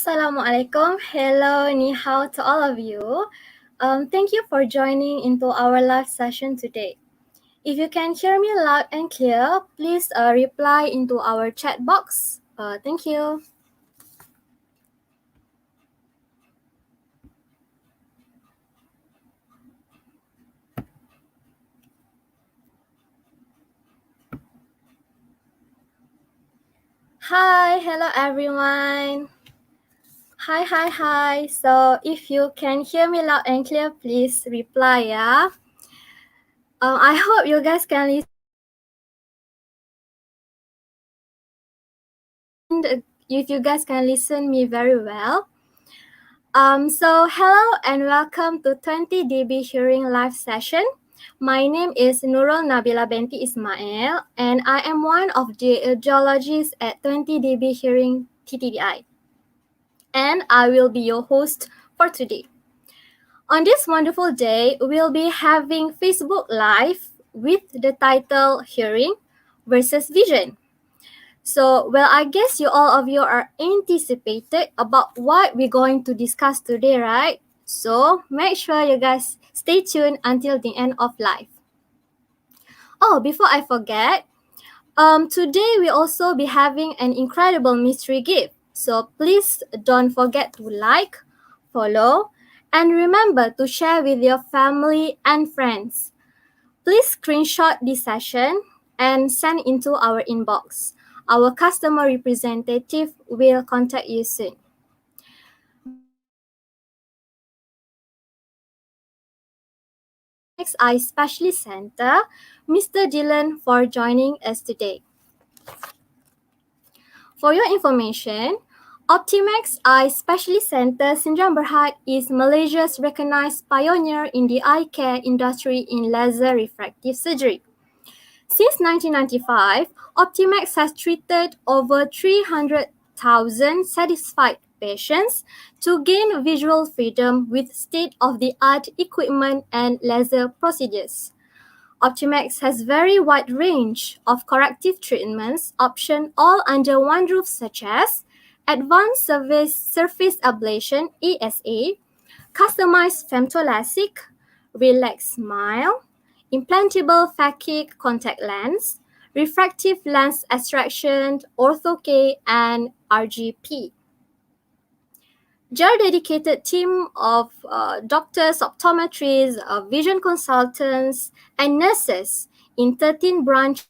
Assalamualaikum. Hello, ni hao to all of you. Thank you for joining into our live session today. If you can hear me loud and clear, please reply into our chat box. Thank you. Hi, hello everyone. Hi. So if you can hear me loud and clear, please reply, yeah. I hope you guys can listen. If you guys can listen me very well. So hello and welcome to 20 dB Hearing Live Session. My name is Nurul Nabila Benti Ismail, and I am one of the audiologists at 20 dB Hearing TTDI. And I will be your host for today. On this wonderful day, we'll be having Facebook Live with the title Hearing versus Vision. So, well, I guess all of you are anticipated about what we're going to discuss today, right? So, make sure you guys stay tuned until the end of live. Oh, before I forget, today we'll also be having an incredible mystery gift. So, please don't forget to like, follow, and remember to share with your family and friends. Please screenshot this session and send into our inbox. Our customer representative will contact you soon. Optimax Eye Specialist Center, Mr. Dylan, for joining us today. For your information, Optimax Eye Specialist Center Sdn Bhd is Malaysia's recognized pioneer in the eye care industry in laser refractive surgery. Since 1995, Optimax has treated over 300,000 satisfied patients to gain visual freedom with state-of-the-art equipment and laser procedures. Optimax has very wide range of corrective treatments options all under one roof, such as advanced surface ablation (ESA), customized femtolasic, relaxed smile, implantable phakic contact lens, refractive lens extraction, ortho-K, and RGP. Their dedicated team of doctors, optometrists, vision consultants, and nurses in 13 branches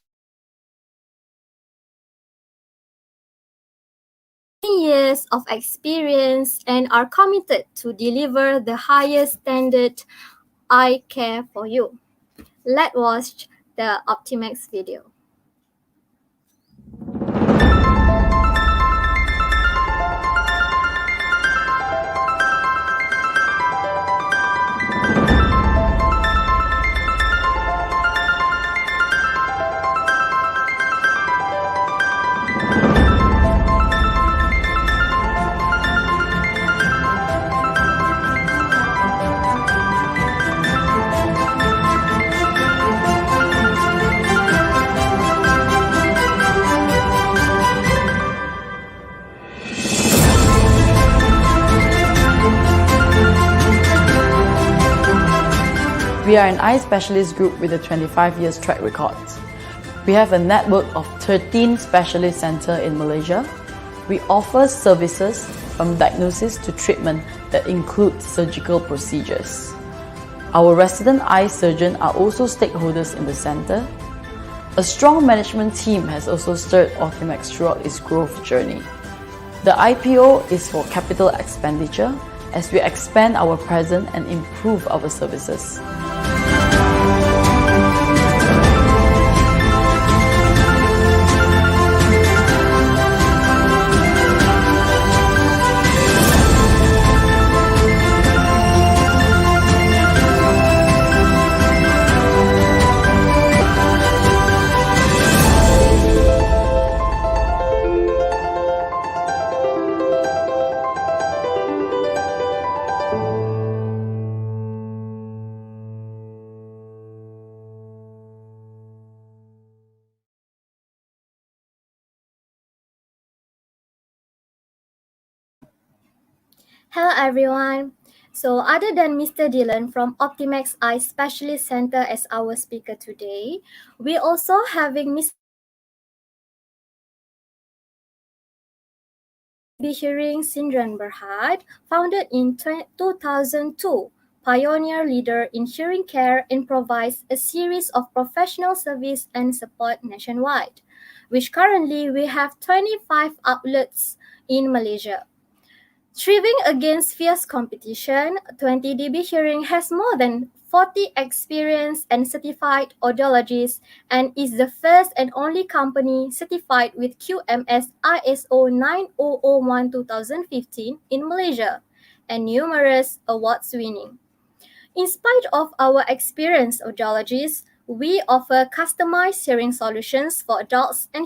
10 years of experience and are committed to deliver the highest standard eye care for you. Let's watch the Optimax video. We are an eye specialist group with a 25 years track record. We have a network of 13 specialist centers in Malaysia. We offer services from diagnosis to treatment that include surgical procedures. Our resident eye surgeons are also stakeholders in the center. A strong management team has also steered Optimax throughout its growth journey. The IPO is for capital expenditure as we expand our presence and improve our services. Hello everyone. So other than Mr. Dylan from Optimax Eye Specialist Center as our speaker today, we also having Hearing Sindran Berhad, founded in 2002, pioneer leader in hearing care and provides a series of professional service and support nationwide, which currently we have 25 outlets in Malaysia. Thriving against fierce competition, 20dB Hearing has more than 40 experienced and certified audiologists and is the first and only company certified with QMS ISO 9001 2015 in Malaysia and numerous awards winning. In spite of our experienced audiologists, we offer customized hearing solutions for adults and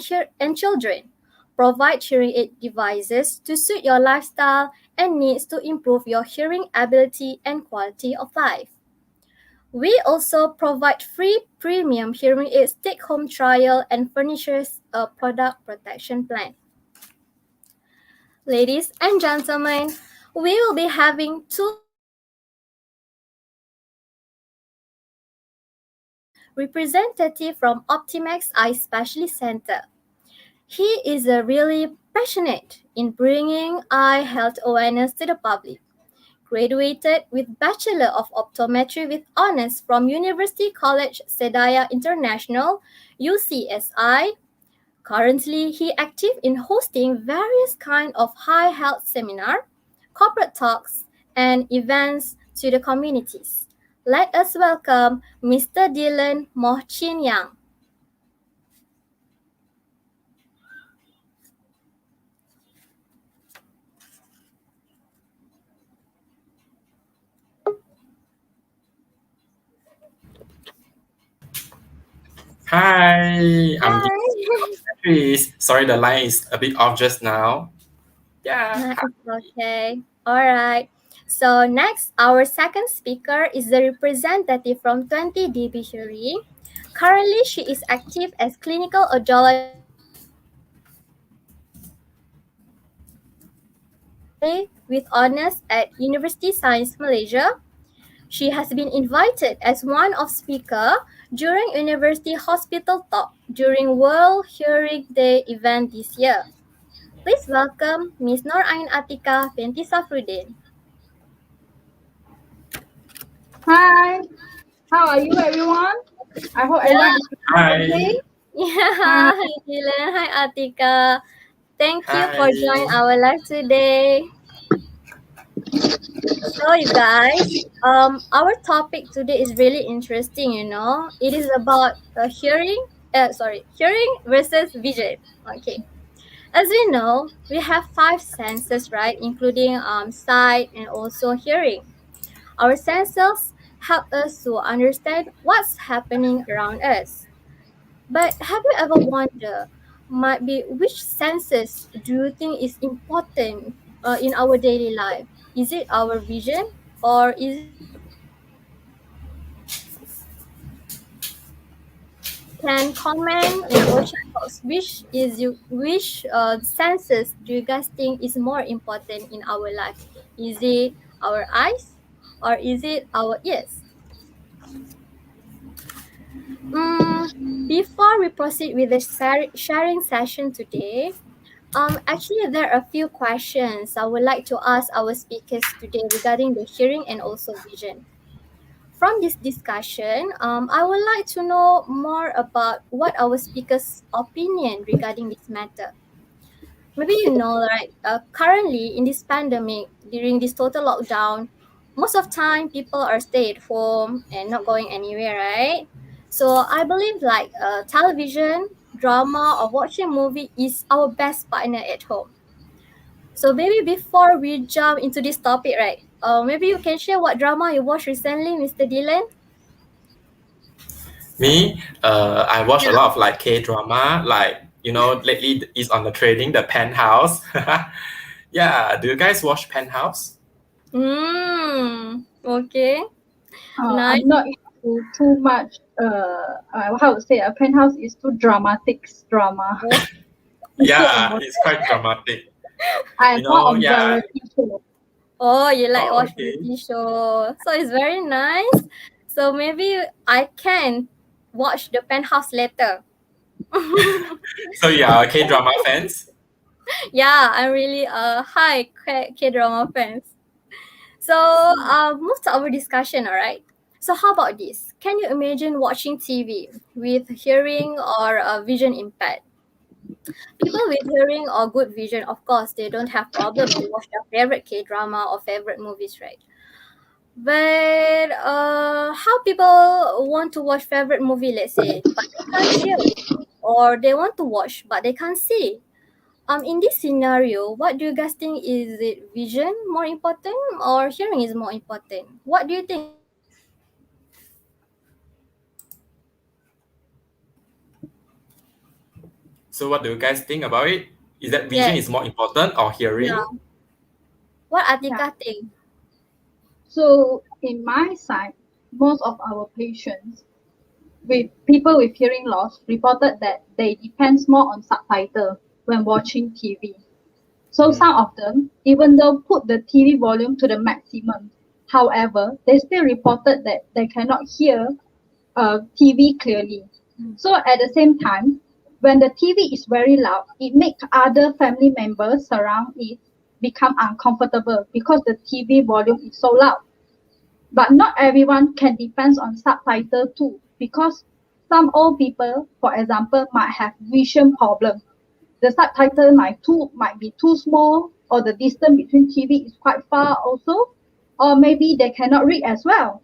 children, provide hearing aid devices to suit your lifestyle and needs to improve your hearing ability and quality of life. We also provide free premium hearing aids take-home trial and furnishes a product protection plan. Ladies and gentlemen, we will be having two representative from Optimax Eye Specialist Center. He is really passionate in bringing eye health awareness to the public. Graduated with Bachelor of Optometry with honors from University College Sedaya International, UCSI. Currently, he active in hosting various kind of high health seminar, corporate talks, and events to the communities. Let us welcome Mr. Dylan Moh. Hi, I'm the Hi. Optometrist. Sorry, the line is a bit off just now. Yeah. It's okay. All right. So next, our second speaker is the representative from 20dB Hearing. Currently, she is active as clinical audiologist with honors at University Science Malaysia. She has been invited as one of speaker during University Hospital Talk during World Hearing Day event this year. Please welcome Ms. Nur Ain Atika binti Safruddin. Hi, how are you, everyone? I hope Yeah, everyone is doing Hi. okay. yeah. Hi. Hi Dylan, hi Atika. Thank you for joining Hi. our live today. So you guys, our topic today is really interesting. It is about hearing. Hearing versus vision. Okay. As we know, we have five senses, right, including sight and also hearing. Our senses help us to understand what's happening around us. But have you ever wondered, might be which senses do you think is important in our daily life? Is it our vision or is it can comment in our chat box which senses do you guys think is more important in our life? Is it our eyes or is it our ears? Mm, Before we proceed with the sharing session today, actually, there are a few questions I would like to ask our speakers today regarding the hearing and also vision. From this discussion, I would like to know more about what our speakers' opinion regarding this matter. Maybe right? Currently, in this pandemic, during this total lockdown, most of time people are stay at home and not going anywhere, right? So I believe television, drama, or watching movie is our best partner at home. So maybe before we jump into this topic, right? Maybe you can share what drama you watched recently, Mr. Dylan. Me, I watch a Yeah. lot of like K drama. Lately is on the trading the Penthouse. Yeah. Do you guys watch Penthouse? Okay. I'm Nice. not into too much. How to say? A penthouse is too dramatic drama. Oh, It's too Yeah, emotional. it's quite dramatic. I'm more on Yeah. variety show. Oh, you like Oh, watch okay. beauty show. So it's very nice. So maybe I can watch the Penthouse later. So you are K-drama fans? Yeah, I'm really a high K-drama fans. So move to our discussion, alright? So how about this? Can you imagine watching TV with hearing or vision impaired? People with hearing or good vision, of course, they don't have problem to watch their favorite K-drama or favorite movies, right? But how people want to watch favorite movie, let's say, but they can't hear, or they want to watch but they can't see. In this scenario, what do you guys think? Is it vision more important or hearing is more important? What do you think? So what do you guys think about it? Is that vision is Yes. more important or Yeah. hearing? What Yeah. Atika think? So in my side, most of our patients with people with hearing loss reported that they depends more on subtitle when watching TV. So Mhm. some of them, even though put the TV volume to the maximum, however, they still reported that they cannot hear TV clearly. So at the same time, when the TV is very loud, it makes other family members surround it become uncomfortable because the TV volume is so loud. But not everyone can depend on subtitle too, because some old people, for example, might have vision problem. The subtitle might be too small, or the distance between TV is quite far also, or maybe they cannot read as well.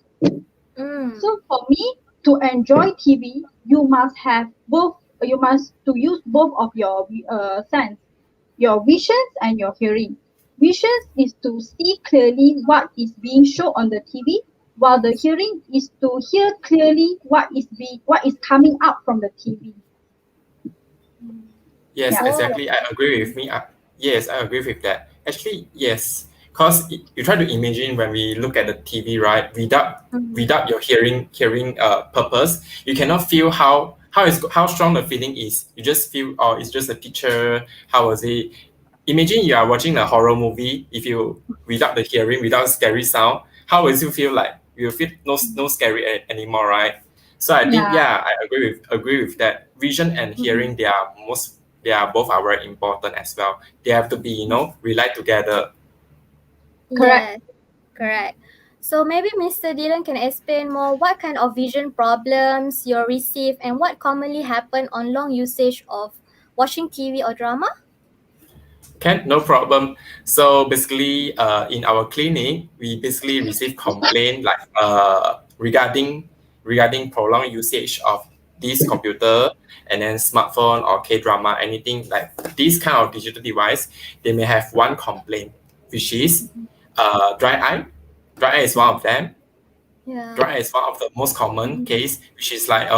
Mm. So for me, to enjoy TV, you must have both. You must to use both of your sense, your visions and your hearing. Visions is to see clearly what is being shown on the TV, while the hearing is to hear clearly what is coming out from the TV. Yes, Yeah. Oh. exactly. I agree with me. Yes, I agree with that. Actually, yes, because you try to imagine when we look at the TV, right? Mm. Without your hearing purpose, you cannot feel how strong the feeling is. You just feel, oh, it's just a picture. How was it? Imagine you are watching a horror movie. If you without the hearing, without scary sound, how will you feel like? You feel no scary anymore, right? So I think, Yeah. yeah, I agree with that. Vision and Mm. hearing, they are both are very important as well. They have to be, rely together. Correct. Yes, correct. So maybe Mr. Dylan can explain more what kind of vision problems you receive and what commonly happen on long usage of watching TV or drama. Can no problem. So basically, in our clinic, we basically receive complaint like regarding prolonged usage of this computer and then smartphone or K drama, anything like this kind of digital device. They may have one complaint, which is dry eye. Dry eye is one of them. Yeah. Dry is one of the most common case, which is like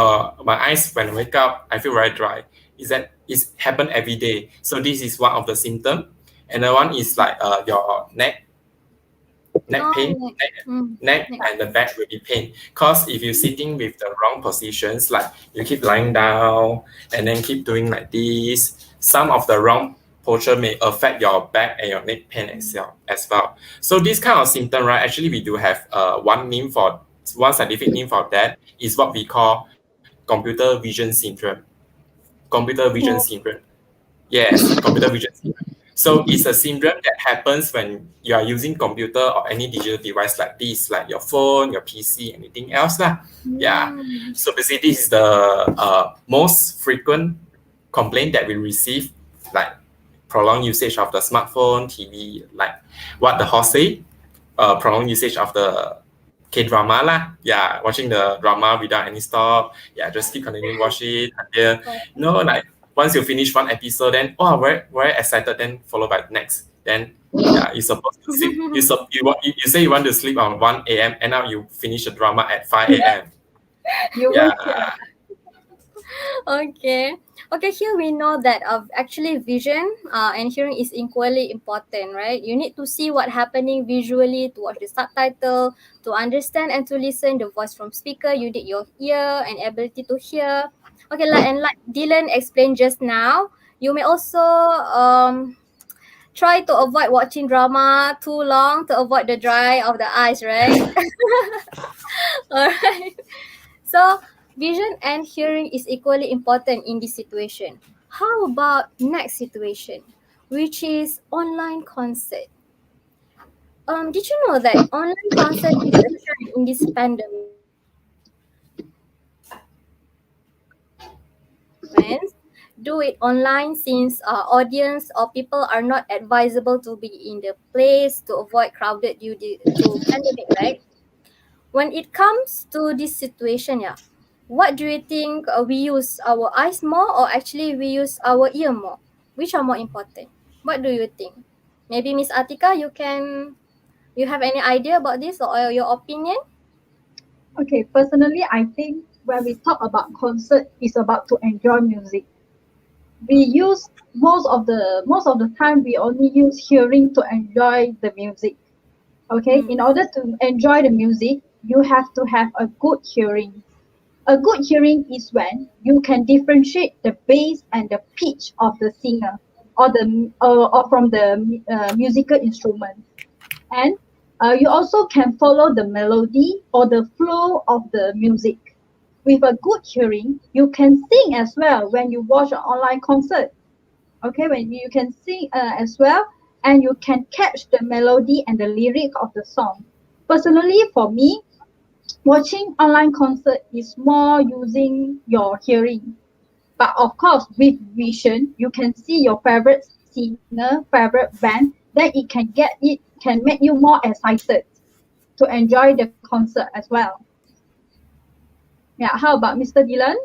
my eyes when I wake up, I feel very dry. Is that it's happen every day. So this is one of the symptom. And the one is like your neck Oh, pain, neck. neck Neck. and the back will be pain. Cause if you're sitting with the wrong positions, like you keep lying down and then keep doing like this, some of the wrong posture may affect your back and your neck pain as well. So this kind of symptom, right? Actually, we do have one scientific name for that is what we call computer vision syndrome. Computer vision Oh, syndrome. Yes, computer vision syndrome. So it's a syndrome that happens when you are using computer or any digital device like this, like your phone, your PC, anything else lah. Yeah. Mm. So basically, this is the most frequent complaint that we receive, like prolonged usage of the smartphone, TV, like what the host say, prolonged usage of the K drama lah. Yeah, watching the drama without any stop. Yeah, just keep continuing watch it until like once you finish one episode, then very excited, then followed by next. Then yeah, you're supposed to sleep. You say you want to sleep on 1 a.m. and now you finish the drama at 5 a.m. you Yeah, will hear. Okay. Okay, here we know that actually vision and hearing is equally important, right? You need to see what happening visually, to watch the subtitle, to understand and to listen the voice from speaker. You need your ear and ability to hear. Okay, like Dylan explained just now, you may also try to avoid watching drama too long to avoid the dry of the eyes, right? Alright. So vision and hearing is equally important in this situation. How about next situation, which is online concert? Did you know that online concert is a trend in this pandemic? Friends, do it online since audience or people are not advisable to be in the place to avoid crowded due to pandemic, right? When it comes to this situation, yeah, what do you think, we use our eyes more or actually we use our ear more? Which are more important? What do you think? Maybe Miss Atika, you have any idea about this or your opinion? Okay, personally, I think when we talk about concert, it's about to enjoy music. We use most of the time we only use hearing to enjoy the music. Okay, in order to enjoy the music, you have to have a good hearing. A good hearing is when you can differentiate the bass and the pitch of the singer or from the musical instrument, and you also can follow the melody or the flow of the music. With a good hearing, you can sing as well when you watch an online concert. Okay, when you can sing as well, and you can catch the melody and the lyric of the song. Personally, for me, watching online concert is more using your hearing. But of course, with vision, you can see your favorite singer, favorite band, then it can make you more excited to enjoy the concert as well. Yeah, how about Mr. Dylan?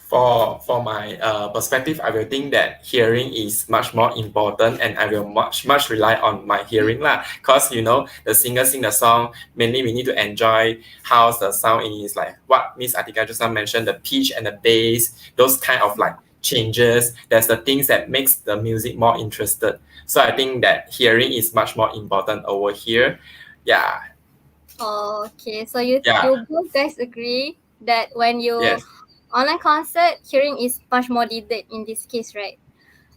For my perspective, I will think that hearing is much more important, and I will much rely on my hearing lah. Cause the singer sing the song. Mainly, we need to enjoy how the sound is, like what Miss Atika just now mentioned, the pitch and the bass, those kind of like changes. That's the things that makes the music more interested. So I think that hearing is much more important over here. Yeah, Okay, so you yeah, both guys agree that when you yes. online concert, hearing is much more needed in this case, right?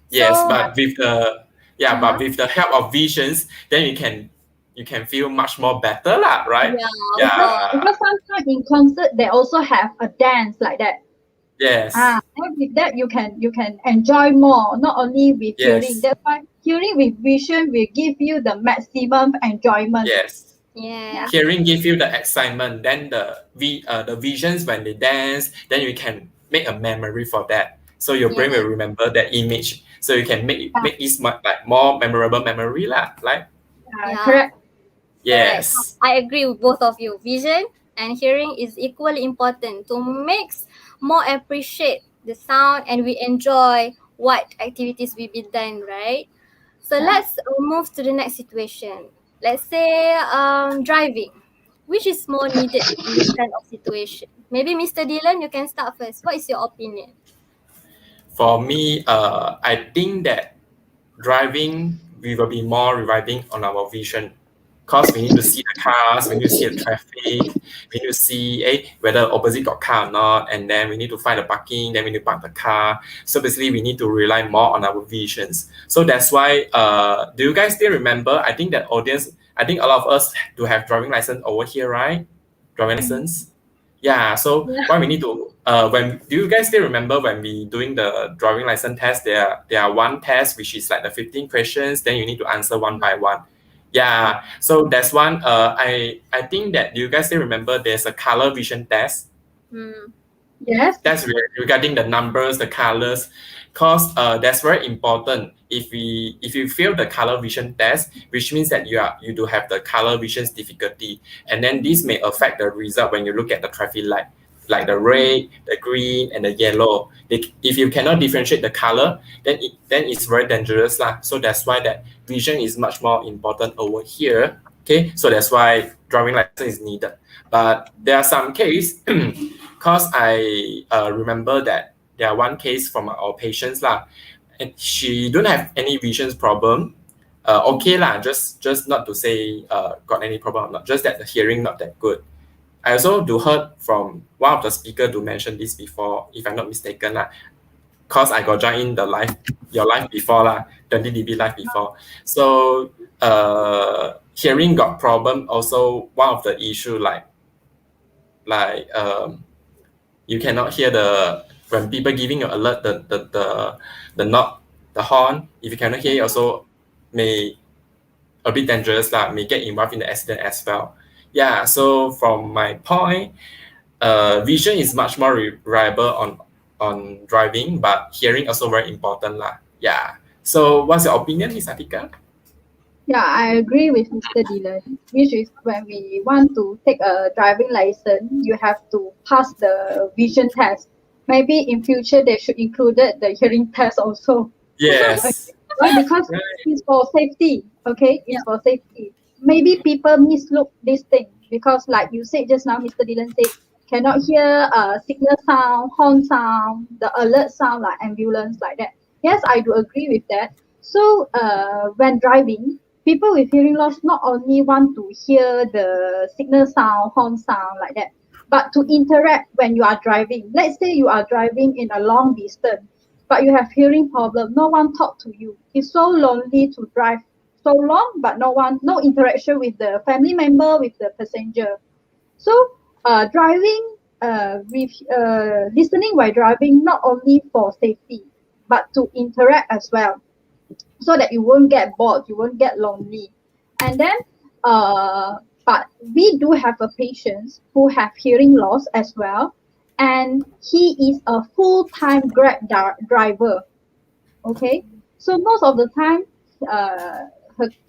Yes, So, but with the but uh-huh. with the help of visions, then you can feel much more better lah, right? Yeah, of Because course. Yeah. because sometimes in concert they also have a dance like that. Yes. And with that you can enjoy more, not only with hearing. Yes. That's why hearing with vision will give you the maximum enjoyment. Yes. Yeah. Yes. Hearing give you the excitement. Then the visions when they dance, then you can make a memory for that. So your Yeah. brain will remember that image. So you can make Yeah. make this like more memorable memory lah. Like Yeah. Correct. Correct. yes. I agree with both of you. Vision and hearing is equally important to make more appreciate the sound and we enjoy what activities we be done, right? So Yeah. let's move to the next situation. Let's say driving. Which is more needed in this kind of situation? Maybe Mr. Dylan, you can start first. What is your opinion? For me, I think that driving, we will be more relying on our vision, because we need to see the cars, we need to see the traffic, we need to see whether opposite got car or not, and then we need to find the parking, then we need to park the car. So basically, we need to rely more on our visions. So that's why, do you guys still remember? I think that audience, I think a lot of us do have driving license over here, right? Driving license. Yeah, so Yeah. why we need to when do you guys still remember when we doing the driving license test, there are one test which is like the 15 questions, then you need to answer one by one. Yeah, so that's one I think that do you guys still remember there's a color vision test. Hmm. Yes. That's regarding the numbers, the colors, because that's very important. If you fail the color vision test, which means that you do have the color vision's difficulty, and then this may affect the result when you look at the traffic light, like the red, the green, and the yellow. If you cannot differentiate the color, then it's very dangerous lah. So that's why that vision is much more important over here. Okay, so that's why driving license is needed. But there are some case, because I remember that there are one case from our patients lah, and she don't have any visions problem. Okay lah, just not to say got any problem or not, just that the hearing not that good. I also do heard from one of the speaker to mention this before, if I'm not mistaken lah. cause I got joined in the live, your live before lah, 20dB live before. So hearing got problem also. One of the issue like you cannot hear when people giving you alert, the knock, the horn. If you cannot hear it, also may a bit dangerous lah, may get involved in the accident as well. Yeah, so from my point, vision is much more reliable on driving, but hearing also very important lah. Yeah. So what's your opinion, Miss Atika? Yeah, I agree with Mr. Dylan, which is when we want to take a driving license, you have to pass the vision test. Maybe in future they should include the hearing test also. Yes. Why? Because it's for safety. Okay, it's for safety. Maybe people mislook this thing because, like you said just now, Mr. Dylan said, cannot hear signal sound, horn sound, the alert sound like ambulance like that. Yes, I do agree with that. So when driving, people with hearing loss not only want to hear the signal sound, horn sound like that, but to interact when you are driving. Let's say you are driving in a long distance, but you have hearing problem, no one talk to you. It's so lonely to drive so long, but no interaction with the family member, with the passenger. So driving, listening while driving, not only for safety, but to interact as well, so that you won't get bored, you won't get lonely. And then, but we do have a patient who have hearing loss as well, and he is a full-time Grab driver. Okay, so most of the time,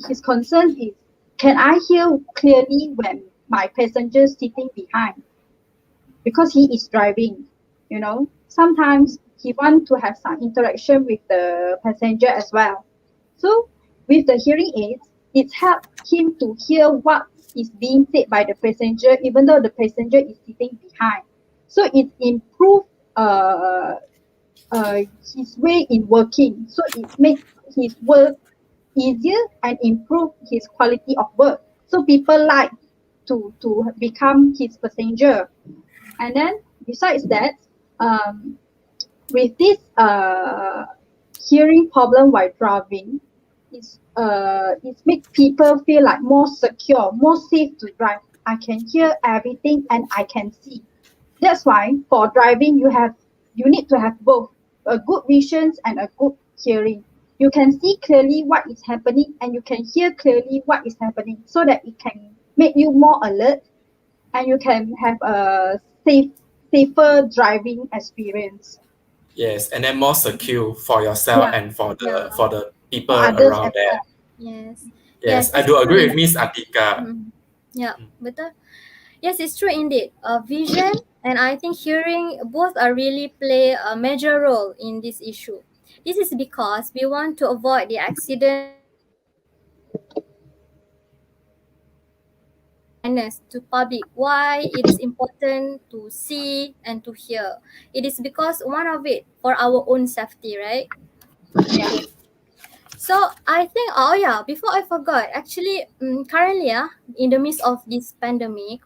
his concern is, can I hear clearly when my passenger is sitting behind? Because he is driving, sometimes he wants to have some interaction with the passenger as well. So with the hearing aids, it helps him to hear what is being said by the passenger, even though the passenger is sitting behind. So it improves his way in working. So it makes his work easier and improve his quality of work. So people like to become his passenger. And then besides that, with this hearing problem while driving, it makes people feel like more secure, more safe to drive. I can hear everything and I can see. That's why for driving you need to have both a good vision and a good hearing. You can see clearly what is happening and you can hear clearly what is happening, so that it can make you more alert and you can have a safer driving experience. Yes, and then more secure for yourself and for the people others around there. Yes. Yes, I do agree with Miss Atika. Yeah, betul. Yes, it's true indeed. Vision and I think hearing both are really play a major role in this issue. This is because we want to avoid the accident awareness to public why it is important to see and to hear. It is because one of it for our own safety, right? Okay. So I think, before I forgot, actually, currently, in the midst of this pandemic,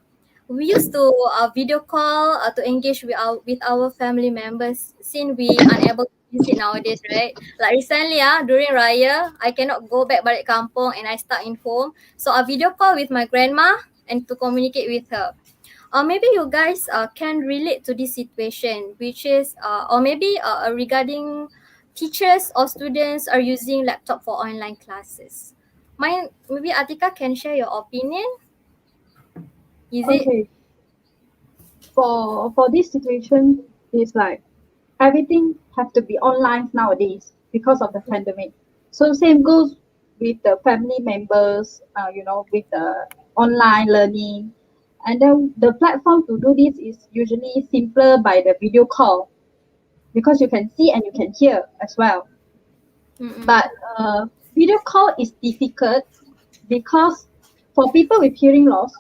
we used to video call to engage with our family members, since we unable to visit nowadays, right? Like recently, during Raya, I cannot go back balik kampung and I stuck in home, so I video call with my grandma and to communicate with her. Maybe you guys can relate to this situation, which is, or maybe regarding teachers or students are using laptop for online classes. Maybe Atika can share your opinion. Is it? Okay. For this situation, it's like everything have to be online nowadays because of the pandemic. So same goes with the family members, with the online learning. And then the platform to do this is usually simpler by the video call, because you can see and you can hear as well. But video call is difficult because for people with hearing loss,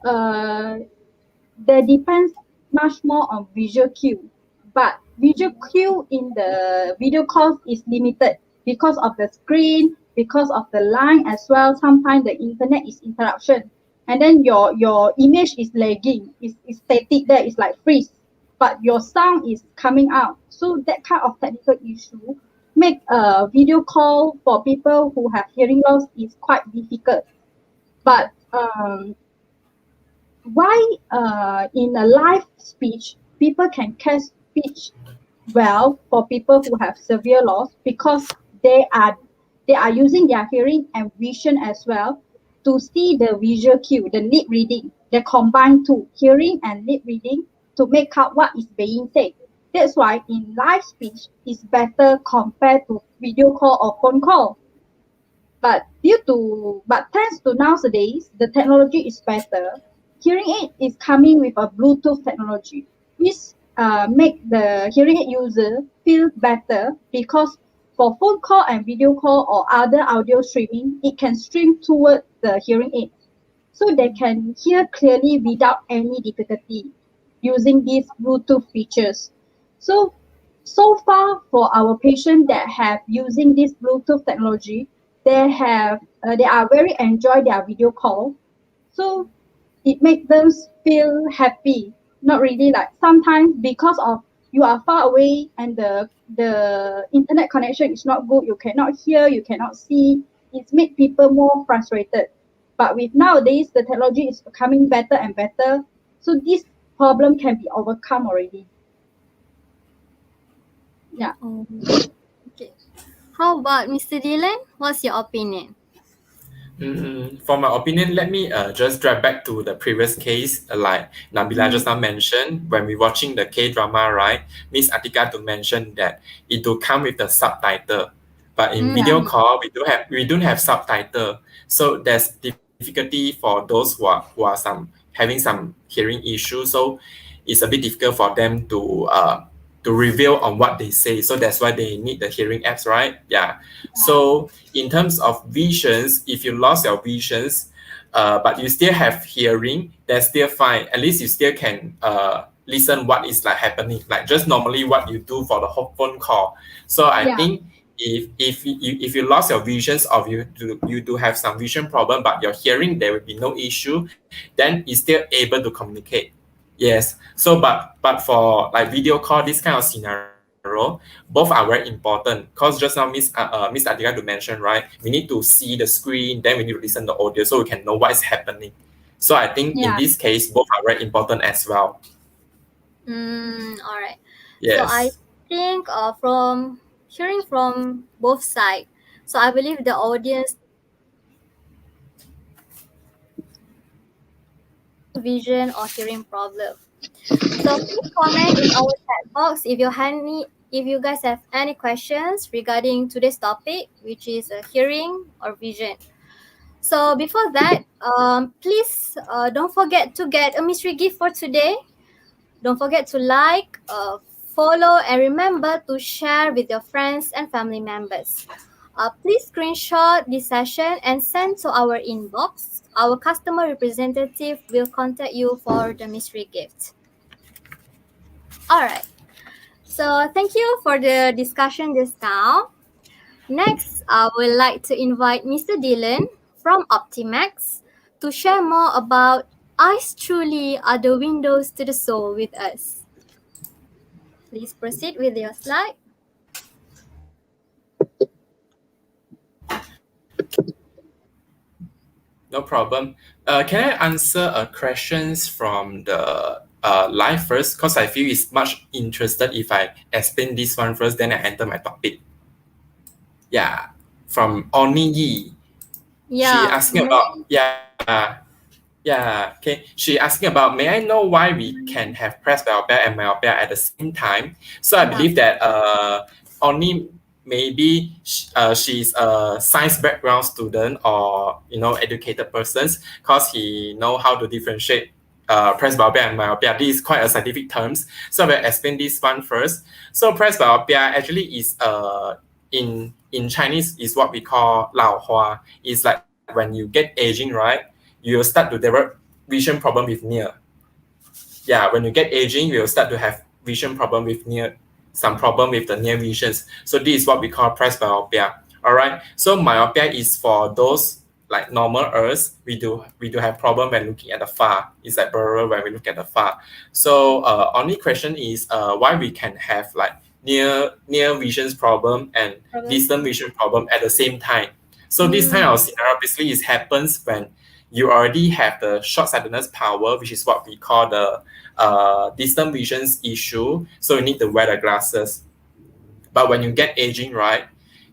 there depends much more on visual cue. But visual cue in the video calls is limited because of the screen, because of the line as well. Sometimes the internet is interruption, and then your image is lagging, is static there, it's like freeze. but your sound is coming out. So that kind of technical issue make a video call for people who have hearing loss is quite difficult. But why in a live speech people can catch speech well for people who have severe loss, because they are using their hearing and vision as well to see the visual cue, the lip reading. They combine two, hearing and lip reading, to make out what is being said. That's why in live speech is better compared to video call or phone call. But thanks to nowadays, the technology is better. Hearing aid is coming with a Bluetooth technology, which make the hearing aid user feel better, because for phone call and video call or other audio streaming, it can stream toward the hearing aid, so they can hear clearly without any difficulty using these Bluetooth features. So far for our patients that have using this Bluetooth technology, they are very enjoy their video call. So it makes them feel happy. Not really, like sometimes because of you are far away and the internet connection is not good, you cannot hear, you cannot see. It makes people more frustrated. But with nowadays the technology is becoming better and better, so this problem can be overcome already. Yeah. Okay. How about Mr. Dylan? What's your opinion? For my opinion, let me just drive back to the previous case, like Nabila just now mentioned. When we watching the K drama, right, Miss Atika to mention that it do come with the subtitle, but in video call we don't have subtitle, so there's difficulty for those who are having some hearing issues. So it's a bit difficult for them to reveal on what they say. So that's why they need the hearing apps, right? Yeah. So in terms of visions, if you lost your visions, but you still have hearing, that's still fine. At least you still can listen what is like happening, like just normally what you do for the whole phone call. So I think if you lost your visions, or you do have some vision problem, but your hearing there will be no issue, then you're still able to communicate. Yes. So, but for like video call, this kind of scenario, both are very important. Because just now, Miss Atika to mention, right? We need to see the screen, then we need to listen to the audio, so we can know what is happening. So I think in this case, both are very important as well. All right. Yes. So I think from hearing from both sides, so I believe the audience vision or hearing problem. So please comment in our chat box if you guys have any questions regarding today's topic, which is hearing or vision. So before that, please don't forget to get a mystery gift for today. Don't forget to like, follow, and remember to share with your friends and family members. Please screenshot this session and send to our inbox. Our customer representative will contact you for the mystery gift. Alright, so thank you for the discussion just now. Next, I would like to invite Mr. Dylan from Optimax to share more about eyes truly are the windows to the soul with us. Please proceed with your slide. No problem. Can I answer questions from the live first? Because I feel it's much interested if I explain this one first, then I enter my topic. Yeah, from Oni Yi. Yeah. She asking about okay. She asking about, may I know why we can have presbyopia and myopia at the same time? So I believe that Oni, maybe she's a science background student, or educated persons, because he know how to differentiate presbyopia and myopia. This is quite a scientific terms, so I will explain this one first. So presbyopia actually is in Chinese is what we call 老花. It's like when you get aging, right, you will start to develop vision problem with near. Yeah, when you get aging, you will start to have vision problem with near, some problem with the near visions. So this is what we call presbyopia. All right. So myopia is for those like normal us, we do have problem when looking at the far. It's like blurry when we look at the far. So only question is why we can have like near vision problem and distant vision problem at the same time. So this kind of scenario basically is happens when you already have the short-sightedness power, which is what we call the distant visions issue. So you need to wear the glasses. But when you get aging, right,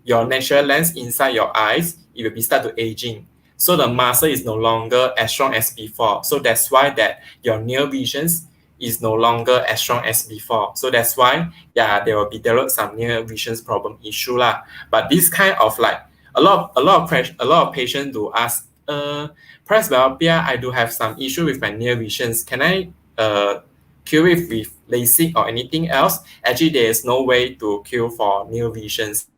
your natural lens inside your eyes, it will be start to aging. So the muscle is no longer as strong as before. So that's why that your near visions is no longer as strong as before. So that's why, yeah, there will be some near visions problem issue lah. But this kind of like a lot of patients do ask, presbyopia, I do have some issue with my near visions. Can I cure it with LASIK or anything else? Actually, there is no way to cure for near visions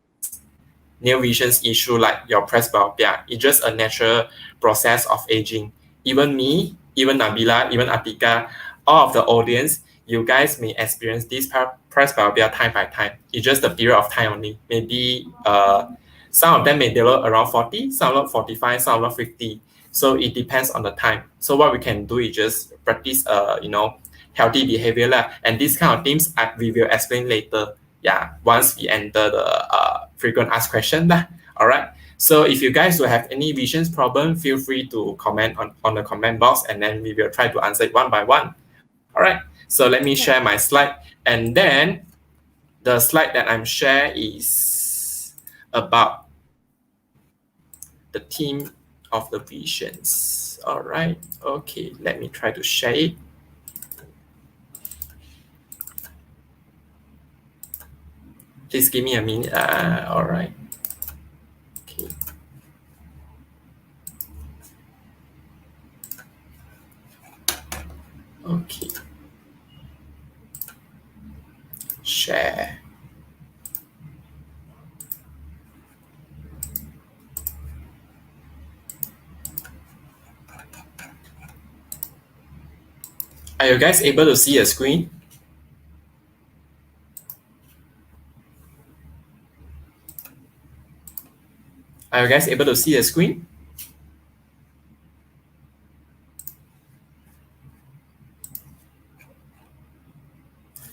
issue like your presbyopia. It's just a natural process of aging. Even me, even Nabila, even Atika, all of the audience, you guys may experience this presbyopia time by time. It's just a period of time only. Maybe some of them may develop around 40, some of 45, some of 50. So it depends on the time. So what we can do is just practice, healthy behavior lah. And these kind of things we will explain later. Yeah, once we enter the frequent asked question lah. All right. So if you guys will have any visions problem, feel free to comment on the comment box, and then we will try to answer it one by one. All right. So let me share my slide, and then the slide that I'm sharing is about the theme of the visions. All right. Okay. Let me try to share it. Please give me a minute. All right. Okay. Okay. Share. Are you guys able to see a screen? Are you guys able to see the screen?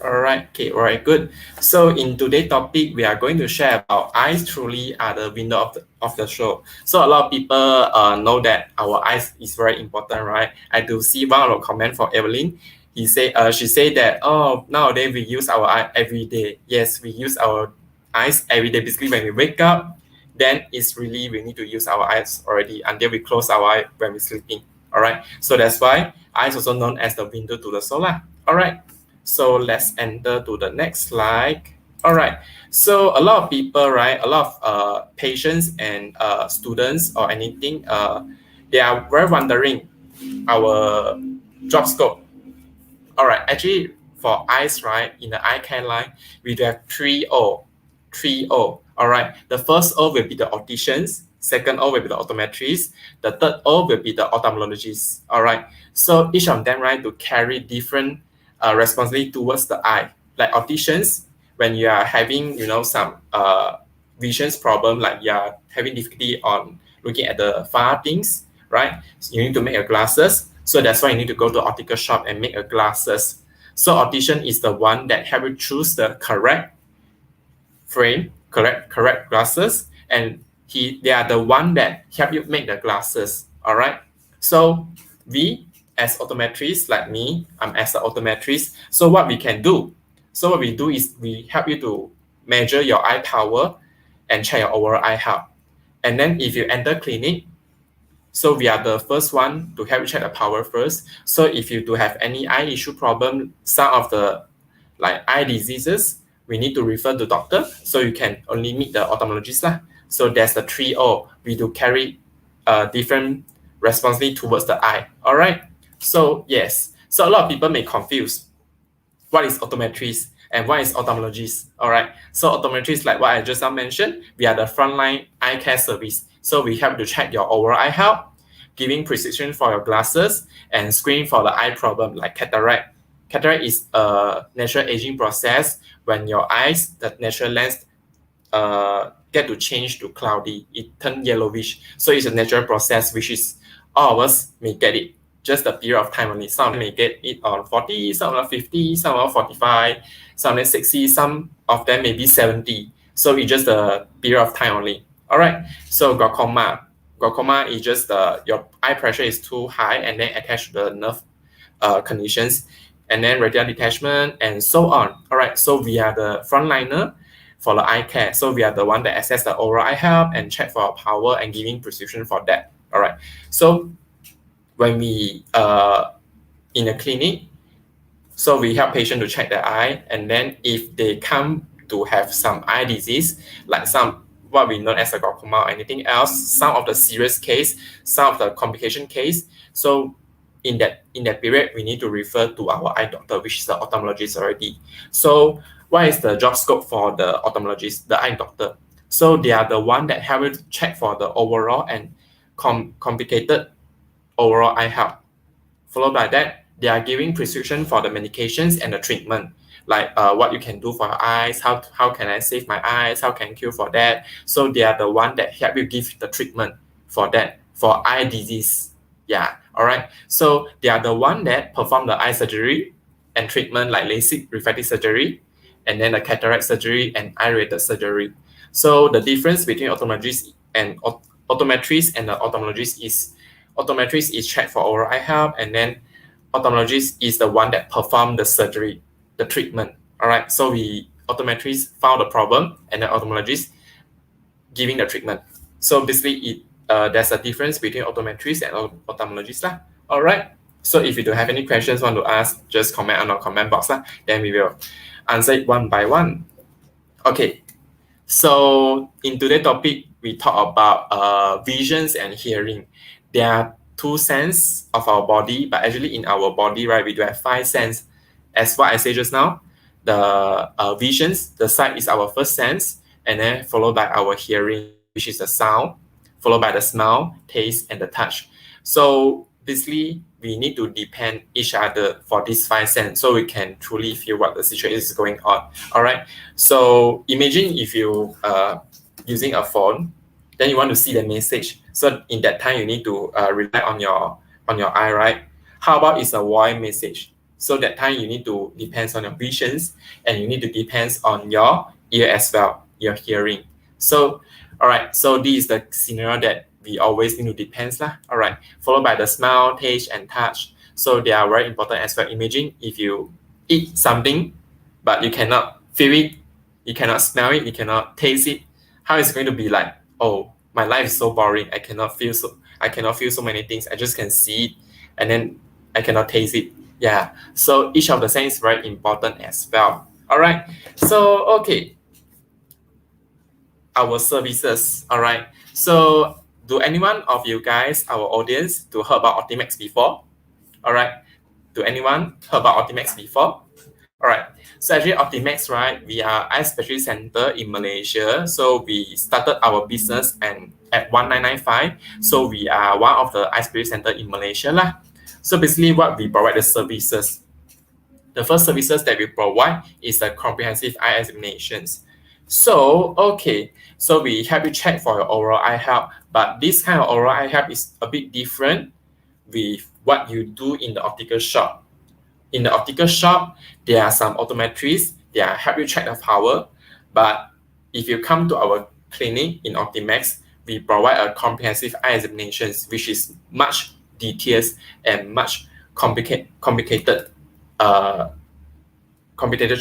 All right, okay, all right, good. So in today's topic, we are going to share about eyes truly are the window of the show. So a lot of people know that our eyes is very important, right? I do see one of the comment for Evelyn. She say that, oh, nowadays we use our eye every day. Yes, we use our eyes every day. Basically, when we wake up, then it's really we need to use our eyes already until we close our eye when we're sleeping. All right. So that's why eyes also known as the window to the soul. All right. So let's enter to the next slide. All right. So a lot of people, right? A lot of patients and students or anything, they are very wondering our job scope. All right. Actually, for eyes, right, in the eye care line, we do have 3O. 3O. All right. The first O will be the opticians. Second O will be the optometrist. The third O will be the ophthalmologist. All right. So each of them, right, to carry different responsibility towards the eye. Like opticians, when you are having, some visions problem, like you are having difficulty on looking at the far things, right? So you need to make your glasses. So that's why you need to go to optical shop and make a glasses. So optician is the one that help you choose the correct frame, correct glasses, and they are the one that help you make the glasses. All right. So we as optometrists, like me, I'm as an optometrist. So what we can do? So what we do is we help you to measure your eye power and check your overall eye health. And then if you enter clinic, so we are the first one to help you check the power first. So if you do have any eye issue problem, some of the like eye diseases, we need to refer to doctor. So you can only meet the ophthalmologist lah. So there's the 3O. We do carry different responsibility towards the eye. All right. So yes. So a lot of people may confuse what is optometrist and what is ophthalmologist. All right. So optometrist, like what I just now mentioned, we are the frontline eye care service. So we help to check your overall eye health, giving prescription for your glasses, and screening for the eye problem like cataract. Cataract is a natural aging process when your eyes, the natural lens, get to change to cloudy. It turns yellowish. So it's a natural process, which is all of us may get it just a period of time only. Some may get it on 40, some on 50, some on 45, some on 60, some of them may be 70. So it's just a period of time only. All right. So glaucoma. Glaucoma is just your eye pressure is too high and then attached to the nerve conditions, and then retinal detachment and so on. All right. So we are the frontliner for the eye care. So we are the one that assess the overall eye health and check for our power and giving prescription for that. All right. So when we in a clinic, so we help patient to check their eye, and then if they come to have some eye disease, like some what we know as a glaucoma or anything else, some of the serious case, some of the complication case. So in that period, we need to refer to our eye doctor, which is the ophthalmologist already. So what is the job scope for the ophthalmologist, the eye doctor? So they are the one that help you to check for the overall and complicated overall eye health. Followed by that, they are giving prescription for the medications and the treatment, like what you can do for your eyes, how can I save my eyes, how can I cure for that. So they are the one that help you give the treatment for that, for eye disease. Yeah, all right. So they are the one that perform the eye surgery and treatment like LASIK, refractive surgery, and then the cataract surgery and eye-related surgery. So the difference between optometrist and optometrist and the ophthalmologist is optometrist is checked for overall eye health, and then ophthalmologist is the one that perform the surgery, the treatment. All right. So we optometrist found the problem, and the ophthalmologist giving the treatment. So basically, there's a difference between optometrist and ophthalmologist lah. All right. So if you do have any questions want to ask, just comment on our comment box lah. Then we will answer it one by one. Okay. So in today's topic, we talk about visions and hearing. There are two senses of our body, but actually in our body, right, we do have 5 senses. As what I said just now, the visions, the sight is our first sense, and then followed by our hearing, which is the sound, followed by the smell, taste, and the touch. So basically, we need to depend each other for these 5 senses so we can truly feel what the situation is going on. All right. So imagine if you using a phone, then you want to see the message. So in that time, you need to rely on your eye, right? How about it's a voice message? So that time you need to depends on your visions, and you need to depends on your ear as well, your hearing. So, all right. So this is the scenario that we always need to depends lah. All right. Followed by the smell, taste, and touch. So they are very important as well. Imagine if you eat something, but you cannot feel it, you cannot smell it, you cannot taste it. How is it going to be like? Oh, my life is so boring. I cannot feel so many things. I just can see it, and then I cannot taste it. Yeah. So each of the senses is very important as well. All right. So okay. Our services. All right. So do anyone of you guys, our audience, to heard about Optimax before? All right. Do anyone heard about Optimax before? All right. So actually Optimax, right, we are eye specialist center in Malaysia. So we started our business and at 1995. So we are one of the eye specialist center in Malaysia lah. So basically what we provide the services. The first services that we provide is the comprehensive eye examinations. So, okay, so we help you check for your overall eye health, but this kind of overall eye health is a bit different with what you do in the optical shop. In the optical shop, there are some optometrists, they are help you check the power, but if you come to our clinic in Optimax, we provide a comprehensive eye examinations, which is much details and much complicated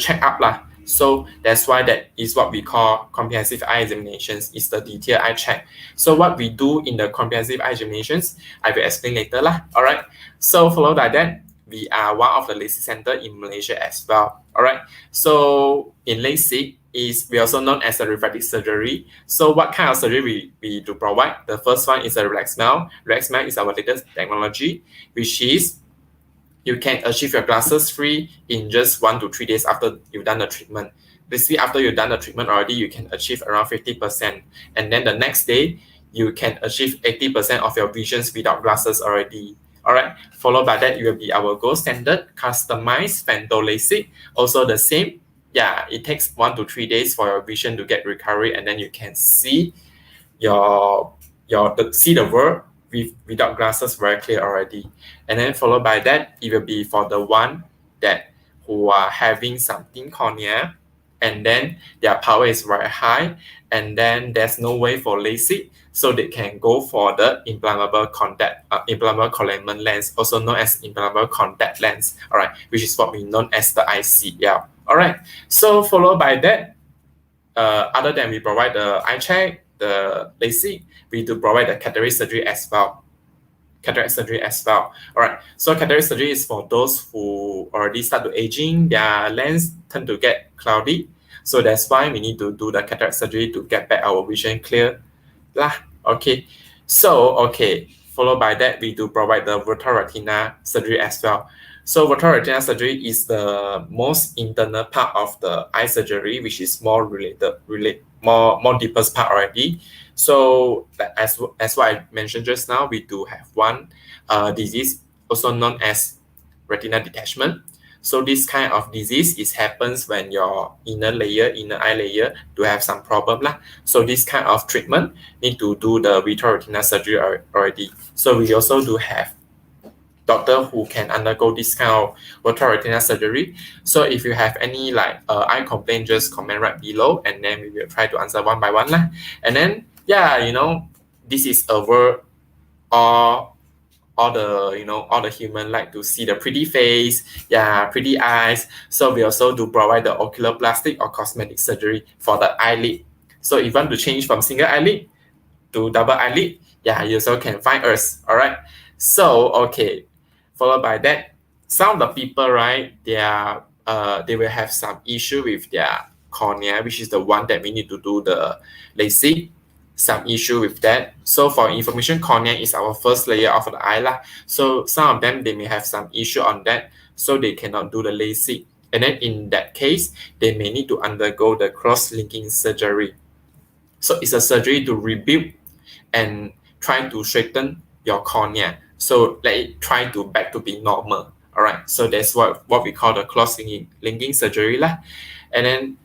check-up lah. So that's why that is what we call comprehensive eye examinations, is the detailed eye check. So what we do in the comprehensive eye examinations, I will explain later lah. All right. So followed by that, we are one of the LASIK center in Malaysia as well. All right. So in LASIK is we also known as a refractive surgery. So what kind of surgery we do provide? The first one is a relaxed smile. Relaxed smile is our latest technology, which is you can achieve your glasses free in just 1 to 3 days after you've done the treatment. Basically, after you've done the treatment already, you can achieve around 50%. And then the next day, you can achieve 80% of your visions without glasses already. All right. Followed by that, it will be our gold standard customized Fento LASIK. Also the same, yeah, it takes 1 to 3 days for your vision to get recovery, and then you can see see the world without glasses very clear already. And then followed by that, it will be for the one that who are having something cornea, and then their power is very high, and then there's no way for LASIK, so they can go for the implantable contact lens, also known as implantable contact lens, all right, which is what we known as the ICL. All right, so followed by that, other than we provide the eye check, the LASIK, we do provide the cataract surgery as well. All right, so cataract surgery is for those who already start to aging, their lens tend to get cloudy. So that's why we need to do the cataract surgery to get back our vision clear. Okay, so followed by that, we do provide the virtual retina surgery as well. So virtual retina surgery is the most internal part of the eye surgery, which is more more deepest part already. So as what I mentioned just now, we do have one disease also known as retina detachment. So this kind of disease happens when your inner eye layer do have some problem lah. So this kind of treatment need to do the virtual retina surgery already. So we also do have doctor who can undergo this kind of virtual retina surgery. So if you have any eye complaint, just comment right below, and then we will try to answer one by one lah. And then this is over all the human like to see the pretty face, pretty eyes. So we also do provide the oculoplastic or cosmetic surgery for the eyelid. So if you want to change from single eyelid to double eyelid, you also can find us. All right, so followed by that, some of the people, right, they will have some issue with their cornea, which is the one that we need to do the LASIK. Some issue with that. So for information, cornea is our first layer of the eye lah. So some of them, they may have some issue on that, so they cannot do the LASIK. And then in that case, they may need to undergo the cross-linking surgery. So it's a surgery to rebuild and try to straighten your cornea. So let it try to back to be normal. All right. So that's what we call the cross-linking surgery lah. And then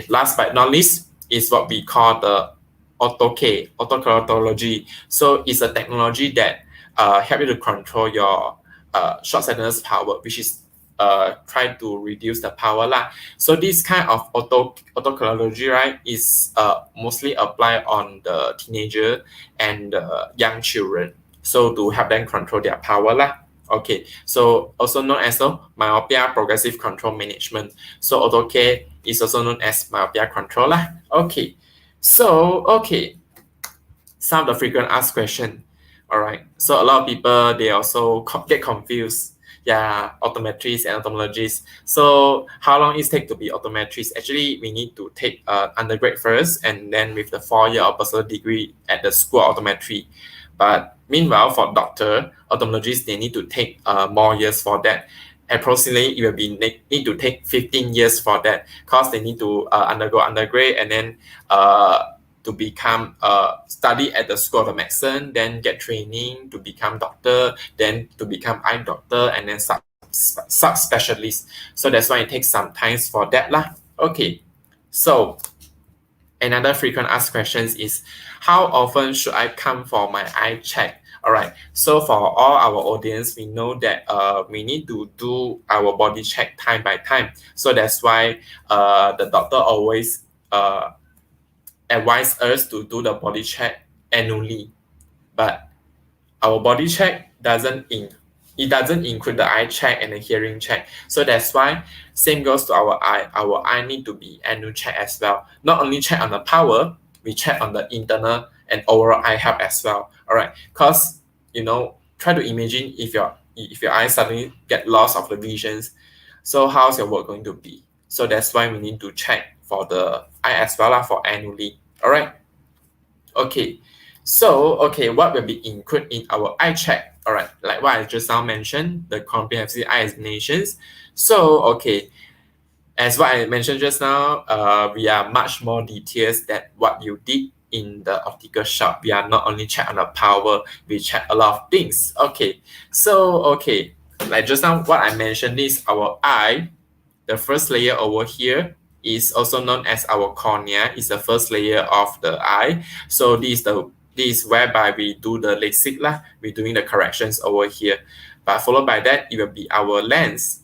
last but not least is what we call the autokeratology. So it's a technology that help you to control your short-sightedness power, which is try to reduce the power lah. So this kind of autokeratology, right, is mostly applied on the teenager and young children. So to help them control their power lah. So also known as myopia progressive control management. So autoke is also known as myopia control lah. So, some of the frequent asked question. All right. So a lot of people, they also get confused. Optometrists and ophthalmologists. So how long it take to be optometrist? Actually, we need to take undergrad first, and then with the 4-year or personal degree at the school of optometry. But meanwhile, for doctor, ophthalmologists, they need to take more years for that. Approximately, it will be need to take 15 years for that, because they need to undergo undergrad, and then to become study at the School of Medicine, then get training to become doctor, then to become eye doctor, and then subspecialist. So that's why it takes some time for that lah. So another frequent asked questions is, how often should I come for my eye check? All right, so for all our audience, we know that we need to do our body check time by time. So that's why the doctor always advise us to do the body check annually. But our body check doesn't include the eye check and the hearing check. So that's why same goes to our eye. Our eye need to be annual check as well. Not only check on the power, we check on the internal and overall eye health as well. All right, because try to imagine if your eye suddenly get loss of the visions, so how's your work going to be? So that's why we need to check for the eye as well for annually. All right. So what will be included in our eye check? All right, like what I just now mentioned, the comprehensive eye examinations. So as what I mentioned just now, we are much more details than what you did in the optical shop. We are not only check on the power, we check a lot of things. So like just now what I mentioned is our eye, the first layer over here, is also known as our cornea. It's the first layer of the eye. So this is whereby we do the LASIK lah. We're doing the corrections over here. But followed by that, it will be our lens.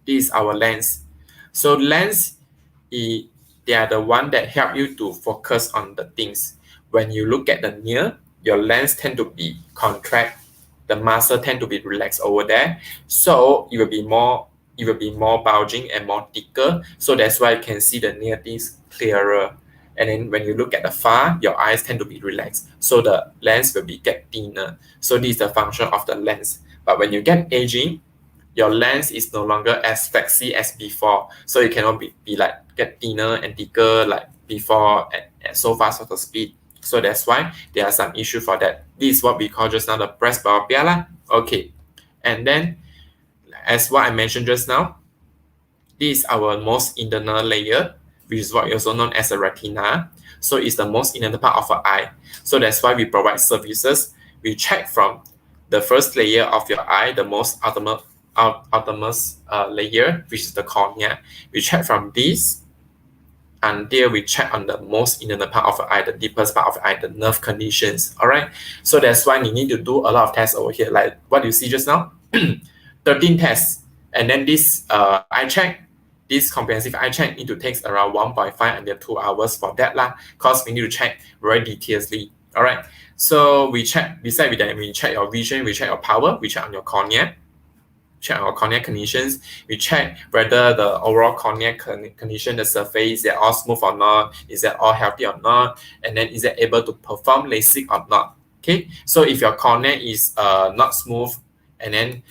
This is our lens. So lens, they are the one that help you to focus on the things. When you look at the near, your lens tend to be contract. The muscle tend to be relaxed over there. So it will be more bulging and more thicker. So that's why you can see the near things clearer. And then when you look at the far, your eyes tend to be relaxed. So the lens will get thinner. So this is the function of the lens. But when you get aging, your lens is no longer as flexy as before. So it cannot be like get thinner and thicker like before at so fast of a speed. So that's why there are some issue for that. This is what we call just now the presbyopia lah. Okay. And then as what I mentioned just now, this is our most internal layer, which is what is also known as a retina. So it's the most internal part of our eye. So that's why we provide services. We check from the first layer of your eye, the most outermost layer, which is the cornea. We check from this until we check on the most internal part of the eye, the deepest part of the eye, the nerve conditions. All right. So that's why you need to do a lot of tests over here, like what you see just now, 13 tests. And then this eye check, this comprehensive eye check need to take around 1.5 until 2 hours for that lah, because we need to check very detailedly. All right. So we check, beside with that, we check your vision, we check your power, we check on your cornea, check our cornea conditions. We check whether the overall cornea condition, the surface, is it all smooth or not? Is it all healthy or not? And then is it able to perform LASIK or not? Okay, so if your cornea is not smooth, and then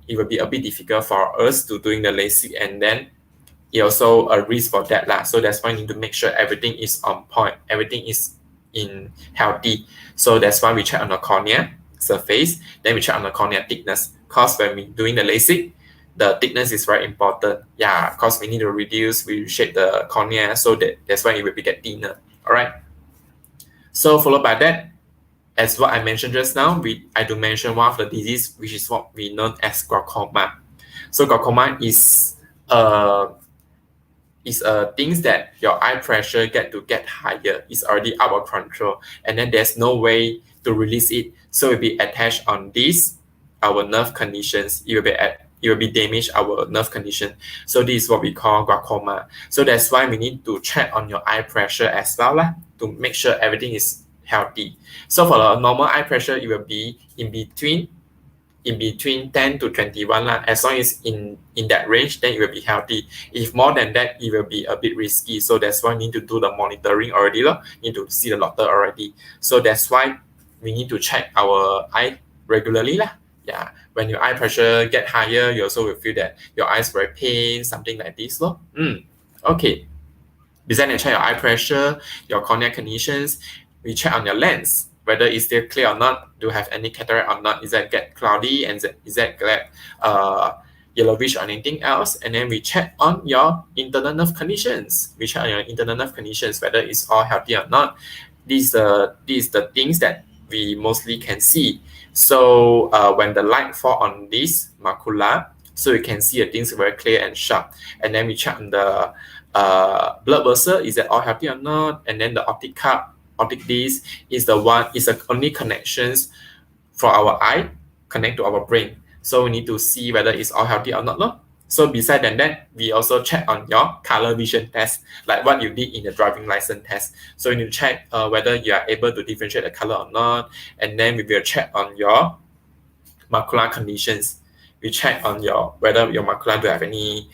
it will be a bit difficult for us to doing the LASIK, and then it also a risk for that lah. So that's why you need to make sure everything is on point, everything is in healthy. So that's why we check on the cornea surface, then we check on the cornea thickness. Because when we're doing the LASIK, the thickness is very important. Yeah, because we need to reshape the cornea, so that's why it will get thinner. All right. So followed by that, as what I mentioned just now, I do mention one of the disease, which is what we know as glaucoma. So glaucoma is things that your eye pressure get higher. It's already out of control, and then there's no way to release it. So it will be attached on this, our nerve conditions. It will be damage our nerve condition. So this is what we call glaucoma. So that's why we need to check on your eye pressure as well lah, to make sure everything is healthy. So for the normal eye pressure, it will be in between 10 to 21 lah. As long as in that range, then it will be healthy. If more than that, it will be a bit risky. So that's why we need to do the monitoring already lah. Need to see the doctor already. So that's why we need to check our eye regularly lah. Yeah, when your eye pressure get higher, you also will feel that your eyes very pain, something like this lor. Okay. Besides check your eye pressure, your cornea conditions, we check on your lens, whether it's still clear or not, do you have any cataract or not, is that get cloudy, and is that get yellowish or anything else. And then we check on your internal nerve conditions. We check on your internal nerve conditions, whether it's all healthy or not. These are the things that we mostly can see. So when the light fall on this macula, so you can see the things very clear and sharp. And then we check on the blood vessel, is that all healthy or not? And then the optic cup, optic disc is the only connections for our eye connect to our brain. So we need to see whether it's all healthy or not. No? So beside that, we also check on your color vision test, like what you did in the driving license test. So you need to check whether you are able to differentiate the color or not. And then we will check on your macular conditions. We check on whether your macula do have any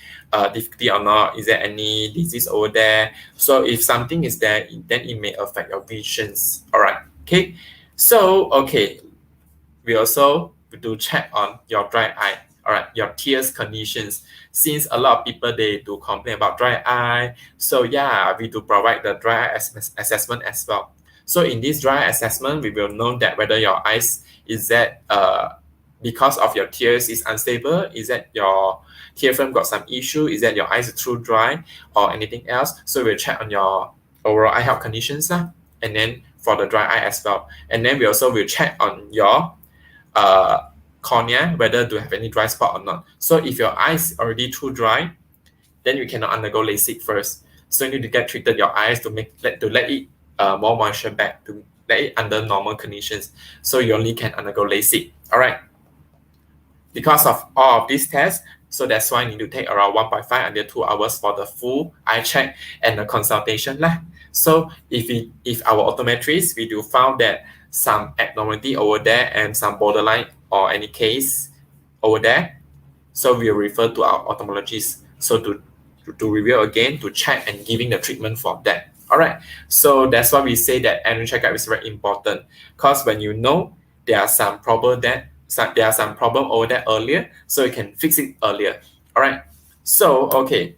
difficulty or not. Is there any disease over there? So if something is there, then it may affect your visions. All right. Okay. So we also do check on your dry eye. All right, your tears conditions. Since a lot of people, they do complain about dry eye. So yeah, we do provide the dry eye assessment as well. So in this dry eye assessment, we will know that whether your eyes is that because of your tears is unstable, is that your tear film got some issue, is that your eyes are too dry or anything else. So we'll check on your overall eye health conditions and then for the dry eye as well. And then we also will check on your cornea, whether do you have any dry spot or not. So if your eye is already too dry, then you cannot undergo LASIK first. So you need to get treated your eyes to let it more moisture back, to let it under normal conditions. So you only can undergo LASIK. All right. Because of all of these tests, so that's why you need to take around 1.5 until 2 hours for the full eye check and the consultation lah. So if our optometrist, we do found that some abnormality over there and some borderline or any case over there, so we'll refer to our ophthalmologist so to review again, to check and giving the treatment for that. All right. So that's why we say that annual checkup is very important, because when you know there are some problem over there earlier, so you can fix it earlier. All right. So okay.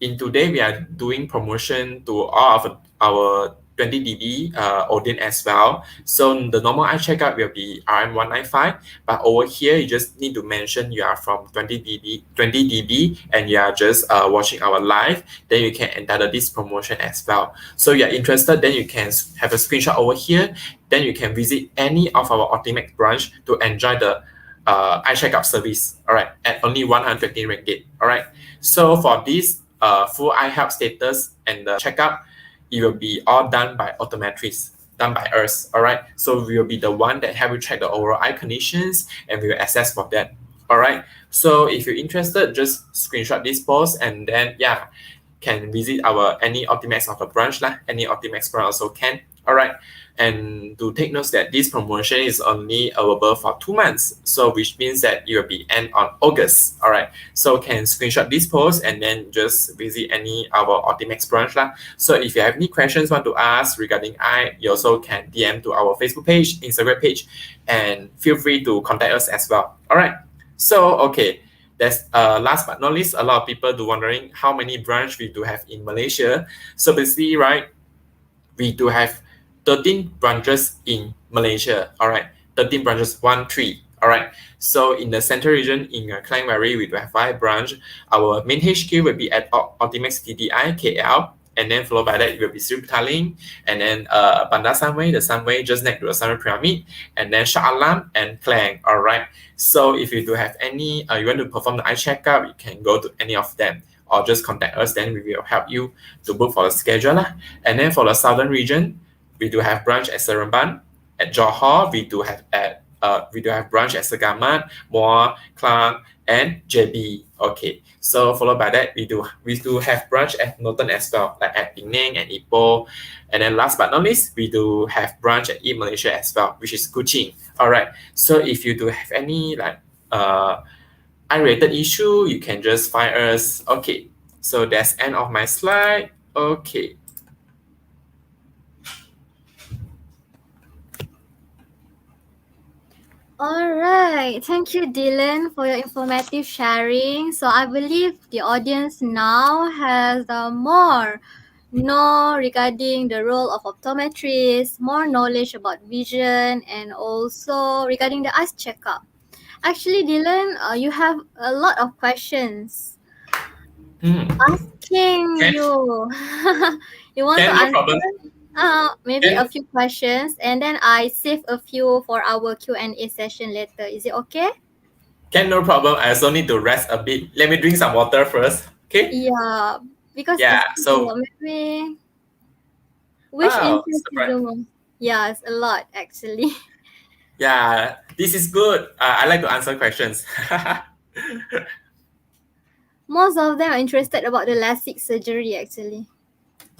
In today, we are doing promotion to all of our 20 dB audience as well. So the normal eye checkup will be RM195, but over here you just need to mention you are from 20 dB and you are just watching our live, then you can entitle this promotion as well. So you are interested, then you can have a screenshot over here, then you can visit any of our Optimax branch to enjoy the eye checkup service, all right, at only 120 ringgit. All right. So for this full eye health status and the checkup, it will be all done by Optometrist, done by us. All right. So we will be the one that help you check the overall eye conditions and we will assess for that. All right. So if you're interested, just screenshot this post and then can visit our any Optimax of the branch lah. Any Optimax branch also can. All right. And to take note that this promotion is only available for 2 months. So which means that it will be end on August. All right. So can screenshot this post and then just visit any our Optimax branch lah. So if you have any questions want to ask regarding eye, you also can DM to our Facebook page, Instagram page, and feel free to contact us as well. All right. So okay. That's last but not least, a lot of people do wondering how many branch we do have in Malaysia. So basically, right, we do have 13 branches in Malaysia. All right, 13 branches, 1-3. All right. So in the central region in Klang Valley, we do have 5 branches. Our main HQ will be at Optimax TTDI KL, and then followed by that it will be Sri Petaling, and then Bandar Sunway, the Sunway just next to the Sunway Pyramid, and then Shah Alam and Klang. All right. So if you do have any, you want to perform the eye checkup, you can go to any of them or just contact us. Then we will help you to book for the schedule. And then for the southern region, we do have branch at Seremban, at Johor. We do have branch at Segamat, Muar, Klang, and JB. Okay. So followed by that, we do have branch at Northern as well, like at Penang and Ipoh. And then last but not least, we do have branch at East Malaysia as well, which is Kuching. All right. So if you do have any like eye-related issue, you can just find us. Okay. So that's end of my slide. Okay. All right. Thank you, Dylan, for your informative sharing. So I believe the audience now has more know regarding the role of optometrists, more knowledge about vision, and also regarding the eyes checkup. Actually, Dylan, you have a lot of questions asking you. You want to answer? Maybe a few questions, and then I save a few for our Q&A session later. Is it okay? No problem. I also need to rest a bit. Let me drink some water first. Okay? Yeah, because so maybe which interests you the most? Yes, a lot actually. Yeah, this is good. I like to answer questions. Most of them are interested about the LASIK surgery actually.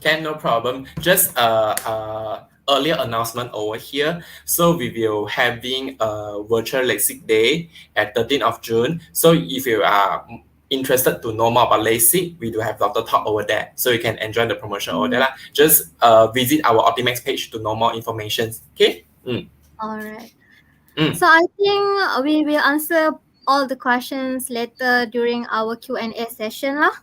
No problem. Just earlier announcement over here. So we will having a virtual LASIK day at 13th of June. So if you are interested to know more about LASIK, we do have Dr. Talk over there. So you can enjoy the promotion over there. Just visit our Optimax page to know more information. Okay? All right. So I think we will answer all the questions later during our Q&A session lah.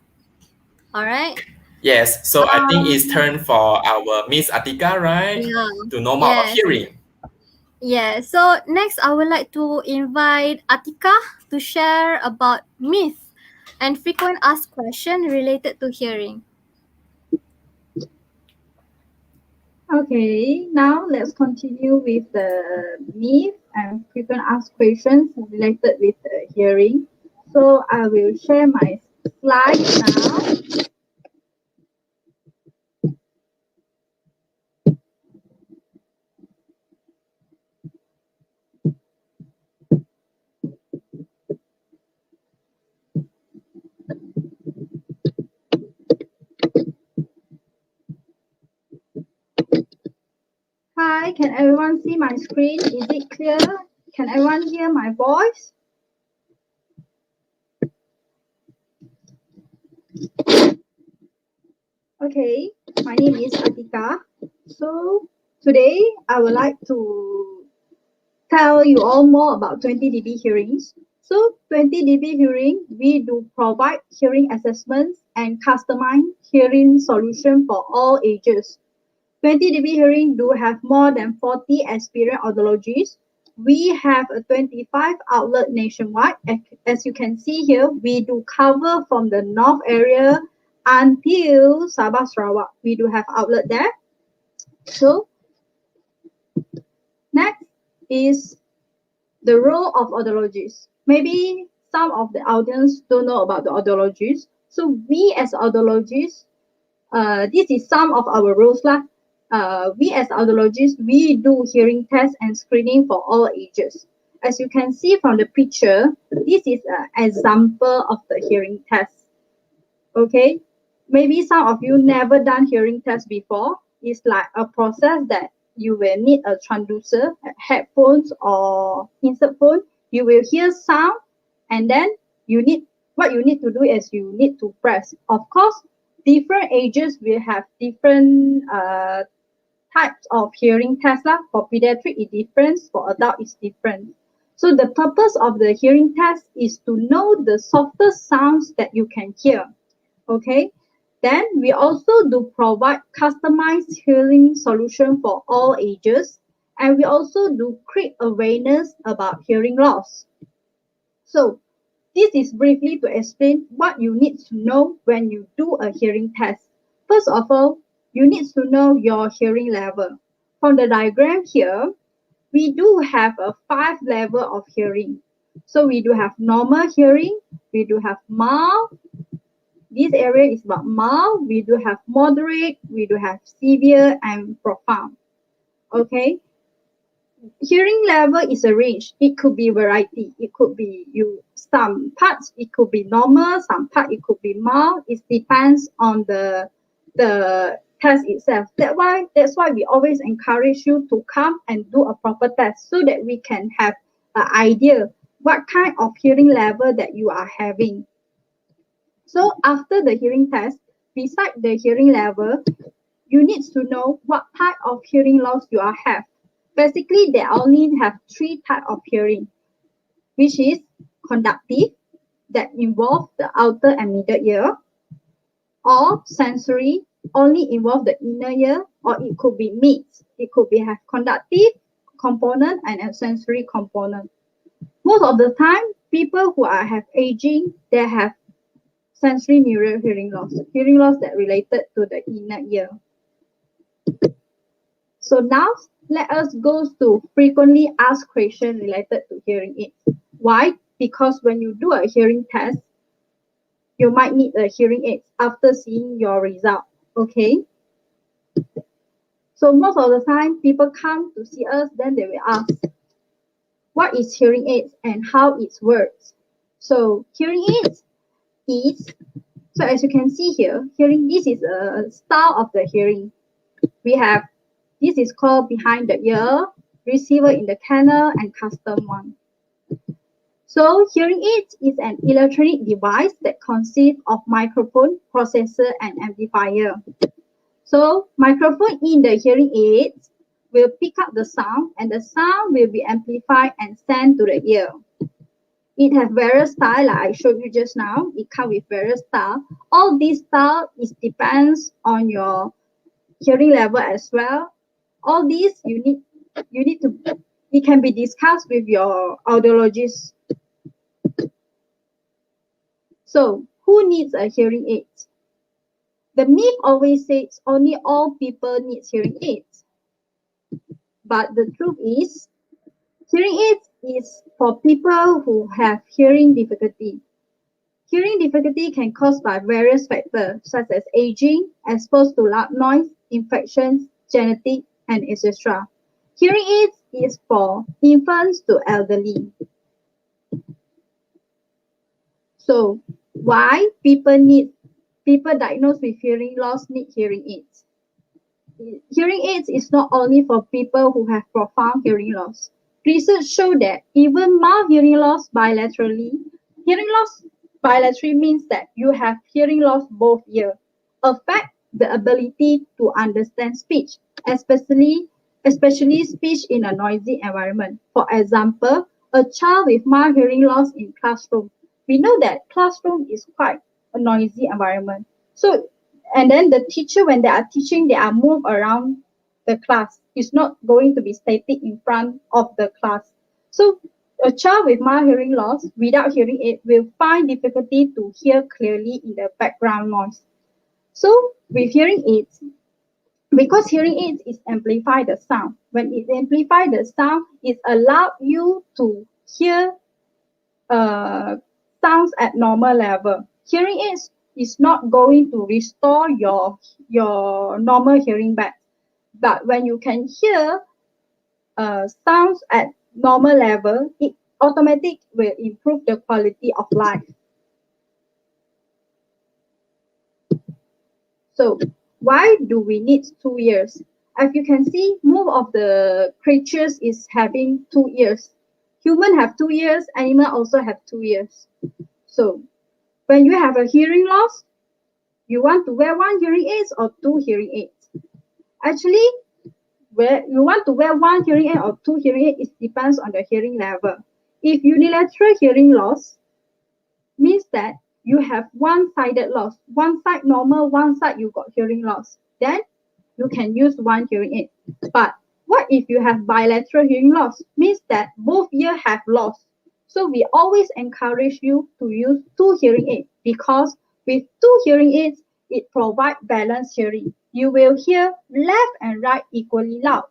All right. Yes, so I think it's turn for our Miss Atika, right? Yeah. To know more about hearing. Yeah, so next I would like to invite Atika to share about myth and frequent asked question related to hearing. Okay, now let's continue with the myth and frequent asked questions related with hearing. So I will share my slides now. Hi, can everyone see my screen? Is it clear? Can everyone hear my voice? Okay, my name is Atika. So today I would like to tell you all more about 20 dB hearings. So 20 dB hearing, we do provide hearing assessments and customized hearing solution for all ages. 20 dB hearing do have more than 40 experienced audiologists. We have a 25 outlet nationwide. As you can see here, we do cover from the north area until Sabah, Sarawak. We do have outlet there. So next is the role of audiologists. Maybe some of the audience don't know about the audiologists. So we as audiologists, this is some of our roles lah. We as audiologists, we do hearing tests and screening for all ages. As you can see from the picture, this is an example of the hearing test. Okay, maybe some of you never done hearing test before. It's like a process that you will need a transducer, headphones or insert phone. You will hear sound, and then what you need to do is you need to press. Of course, different ages will have different types of hearing test lah. For pediatric, it's different. For adult, it's different. So the purpose of the hearing test is to know the softest sounds that you can hear. Okay. Then we also do provide customized hearing solution for all ages, and we also do create awareness about hearing loss. So this is briefly to explain what you need to know when you do a hearing test. First of all, you need to know your hearing level. From the diagram here, we do have a 5 level of hearing. So we do have normal hearing, we do have mild. This area is about mild, we do have moderate, we do have severe and profound. Okay. Hearing level is a range. It could be variety. It could be some parts it could be normal, some part it could be mild. It depends on the test itself. That's why we always encourage you to come and do a proper test so that we can have an idea what kind of hearing level that you are having. So after the hearing test, beside the hearing level, you need to know what type of hearing loss you are have. Basically, they only have 3 types of hearing, which is conductive, that involve the outer and middle ear, or sensory, only involve the inner ear, or it could be mixed. It could be have conductive component and a sensory component. Most of the time, people who have aging, they have sensory neural hearing loss that related to the inner ear. So now let us go to frequently asked questions related to hearing aids. Why? Because when you do a hearing test, you might need a hearing aid after seeing your result. Okay. So most of the time, people come to see us, then they will ask, what is hearing aids and how it works? So hearing aids is, so as you can see here, this is a style of the hearing. We have, this is called behind the ear, receiver in the canal, and custom one. So hearing aid is an electronic device that consists of microphone, processor, and amplifier. So microphone in the hearing aids will pick up the sound, and the sound will be amplified and sent to the ear. It has various styles, like I showed you just now. It comes with various styles. All these styles depends on your hearing level as well. All these you need to, it can be discussed with your audiologist. So who needs a hearing aid? The myth always says only all people need hearing aids. But the truth is, hearing aids is for people who have hearing difficulty. Hearing difficulty can be caused by various factors such as aging, exposed to loud noise, infections, genetic, and etc. Hearing aids is for infants to elderly. So, why people diagnosed with hearing loss need hearing aids? Hearing aids is not only for people who have profound hearing loss. Research show that even mild hearing loss bilaterally, hearing loss bilaterally means that you have hearing loss both ears, affect the ability to understand speech, especially speech in a noisy environment. For example, a child with mild hearing loss in classroom. We know that classroom is quite a noisy environment. So, and then the teacher, when they are teaching, they are moved around the class. It's not going to be static in front of the class. So a child with mild hearing loss without hearing aid will find difficulty to hear clearly in the background noise. So with hearing aids, because hearing aids is amplify the sound. When it amplify the sound, it allows you to hear sounds at normal level. Hearing aids is not going to restore your normal hearing back, but when you can hear sounds at normal level, it automatically will improve the quality of life. So why do we need 2 years? As you can see, most of the creatures is having 2 years. Human have 2 years, animal also have 2 years. So when you have a hearing loss, you want to wear one hearing aids or two hearing aids. Actually, where you want to wear one hearing aid or two hearing aids, it depends on the hearing level. If unilateral hearing loss means that you have one-sided loss, one side normal, one side you got hearing loss, then you can use one hearing aid. But what if you have bilateral hearing loss? Means that both ears have loss. So we always encourage you to use two hearing aids because with two hearing aids, it provides balanced hearing. You will hear left and right equally loud.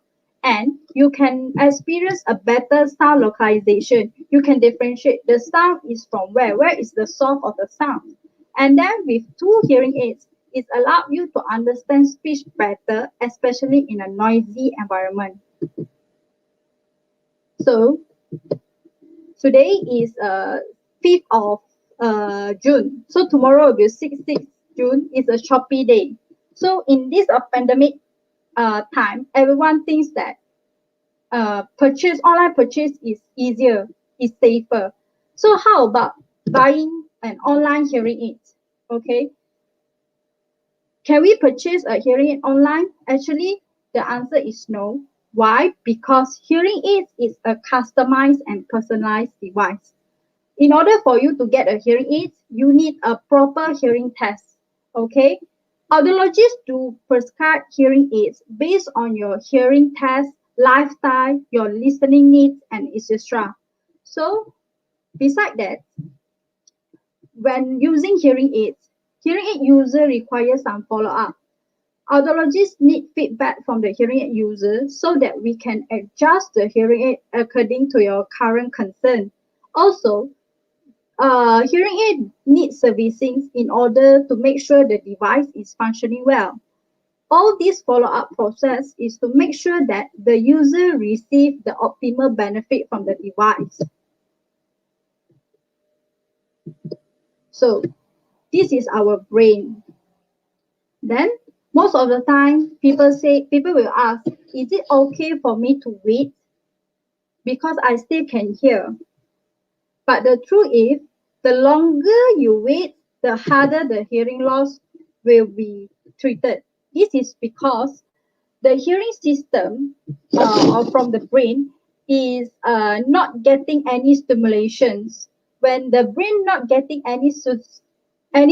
And you can experience a better sound localization. You can differentiate the sound is from where is the source of the sound. And then with two hearing aids, it allows you to understand speech better, especially in a noisy environment. So today is 5th of June. So tomorrow will be 6th June. It's a Shopee day. So in this pandemic time, everyone thinks that online purchase is easier, is safer. So how about buying an online hearing aid? Okay. Can we purchase a hearing aid online? Actually, the answer is no. Why? Because hearing aids is a customized and personalized device. In order for you to get a hearing aid, you need a proper hearing test. Okay? Audiologists do prescribe hearing aids based on your hearing test, lifestyle, your listening needs, and etc. So, besides that, when using hearing aid user requires some follow-up. Audiologists need feedback from the hearing aid user so that we can adjust the hearing aid according to your current concern. Also, hearing aid needs servicing in order to make sure the device is functioning well. All this follow-up process is to make sure that the user receives the optimal benefit from the device. So, this is our brain. Then, most of the time, people will ask, is it okay for me to wait? Because I still can hear. But the truth is, the longer you wait, the harder the hearing loss will be treated. This is because the hearing system from the brain is not getting any stimulations. When the brain not getting any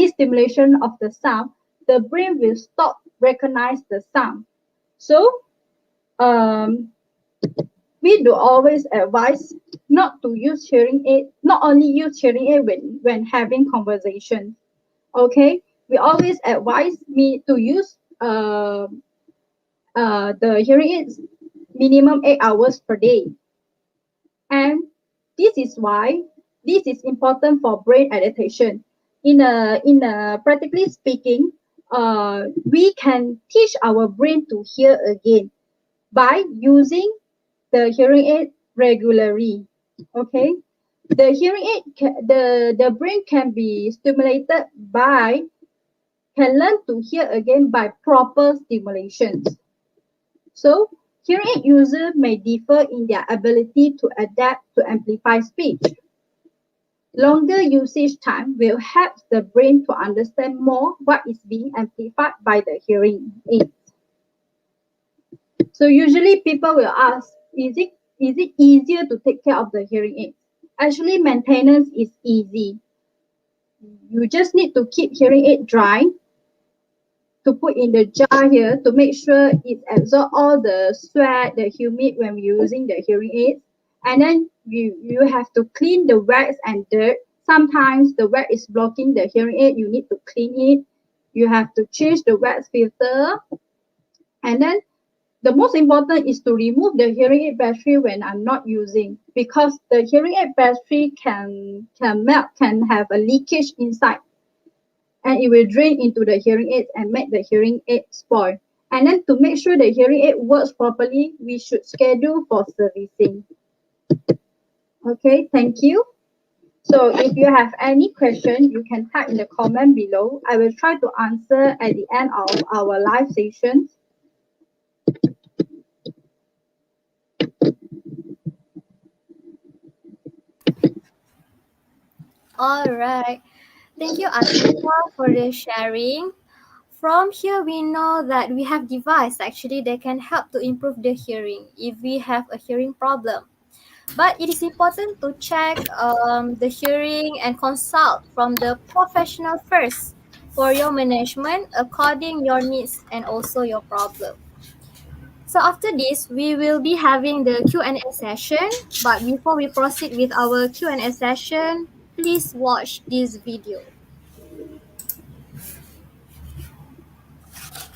stimulation of the sound, the brain will stop recognize the sound. So we do always advise not to use hearing aid, not only use hearing aid when having conversation. Okay, we always advise me to use the hearing aids minimum 8 hours per day. And this is why this is important for brain adaptation. in a practically speaking, we can teach our brain to hear again by using the hearing aid regularly. Okay, the hearing aid, the brain can be stimulated by can learn to hear again by proper stimulations. So, hearing aid users may differ in their ability to adapt to amplify speech. Longer usage time will help the brain to understand more what is being amplified by the hearing aid. So usually people will ask, is it easier to take care of the hearing aid? Actually, maintenance is easy. You just need to keep hearing aid dry, to put in the jar here to make sure it absorbs all the sweat, the humid when we're using the hearing aids. And then you have to clean the wax and dirt. Sometimes the wax is blocking the hearing aid. You need to clean it. You have to change the wax filter. And then the most important is to remove the hearing aid battery when I'm not using, because the hearing aid battery can melt, can have a leakage inside, and it will drain into the hearing aid and make the hearing aid spoil. And then to make sure the hearing aid works properly, we should schedule for servicing. Okay, thank you. So if you have any question, you can type in the comment below. I will try to answer at the end of our live sessions. All right. Thank you, Atika, for the sharing. From here, we know that we have devices actually that can help to improve the hearing if we have a hearing problem. But it is important to check the hearing and consult from the professional first for your management according your needs and also your problem. So after this, we will be having the Q&A session. But before we proceed with our Q&A session, please watch this video.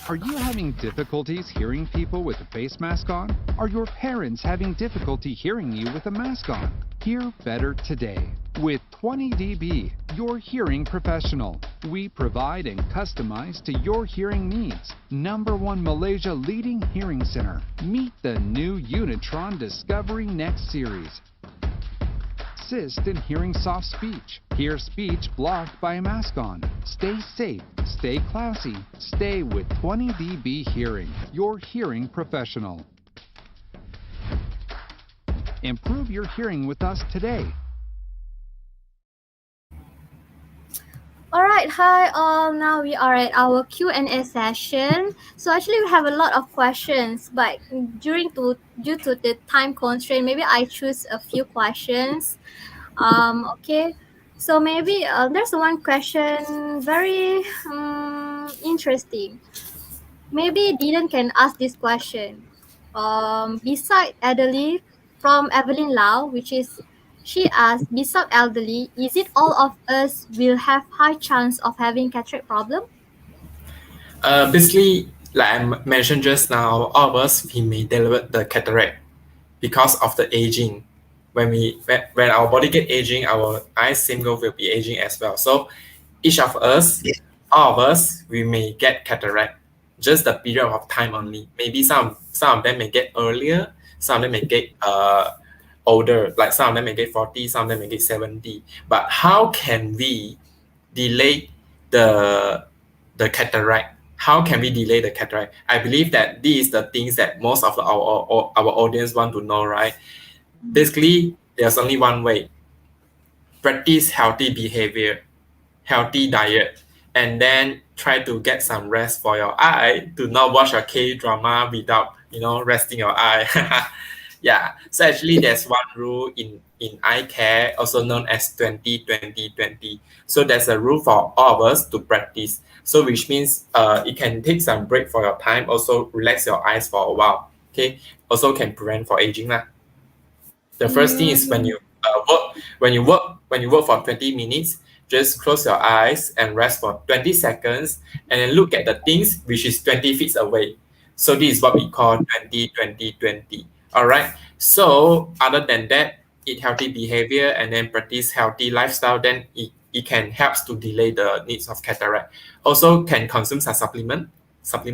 Are you having difficulties hearing people with a face mask on? Are your parents having difficulty hearing you with a mask on? Hear better today with 20 dB, your hearing professional. We provide and customize to your hearing needs. #1 Malaysia leading hearing center. Meet the new Unitron Discovery Next series. Assist in hearing soft speech. Hear speech blocked by a mask on. Stay safe, stay classy, stay with 20 dB Hearing, your hearing professional. Improve your hearing with us today. Alright, hi all. Now we are at our Q&A session. So actually we have a lot of questions, but due to the time constraint, maybe I choose a few questions. Okay. So maybe there's one question very interesting. Maybe Dylan can ask this question. Beside elderly, from Evelyn Lau, which is she asked, beside elderly, is it all of us will have high chance of having cataract problem? Basically, like I mentioned just now, all of us we may develop the cataract because of the aging. When our body get aging, our eyes same goal will be aging as well. So each of us, all of us, we may get cataract. Just the period of time only. Maybe some of them may get earlier, some of them may get older. Like some of them may get 40, some of them may get 70. But how can we delay the cataract? How can we delay the cataract? I believe that these are the things that most of our audience want to know, right? Basically, there's only one way. Practice healthy behavior, healthy diet, and then try to get some rest for your eye. Do not watch a K-drama without, resting your eye. Yeah. So actually, there's one rule in eye care, also known as 20-20-20. So there's a rule for all of us to practice. So which means it can take some break for your time. Also relax your eyes for a while. Okay. Also can prevent for aging lah. The first thing is when you work for 20 minutes, just close your eyes and rest for 20 seconds, and then look at the things which is 20 feet away. So this is what we call 20-20-20. All right. So other than that, eat healthy behavior and then practice healthy lifestyle. Then it it can help to delay the needs of cataract. Also can consume some supplement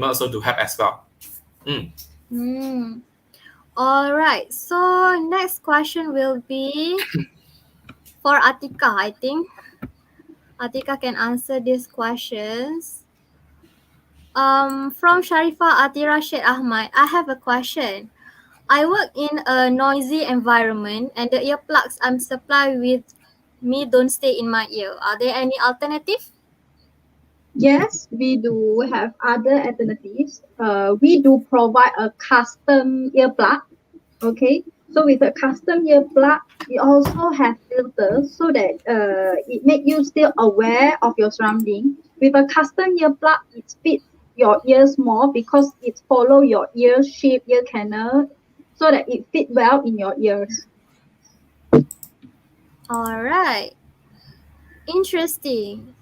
also to help as well. All right. So next question will be for Atika, I think. Atika can answer these questions. From Sharifa Atira Sheikh Ahmad, I have a question. I work in a noisy environment and the earplugs I'm supplied with me don't stay in my ear. Are there any alternative? Yes, we do have other alternatives. We do provide a custom earplug. Okay, so with a custom earplug, we also have filters so that it make you still aware of your surrounding. With a custom earplug, it fits your ears more because it follow your ear shape, ear canal, so that it fit well in your ears. All right. Interesting.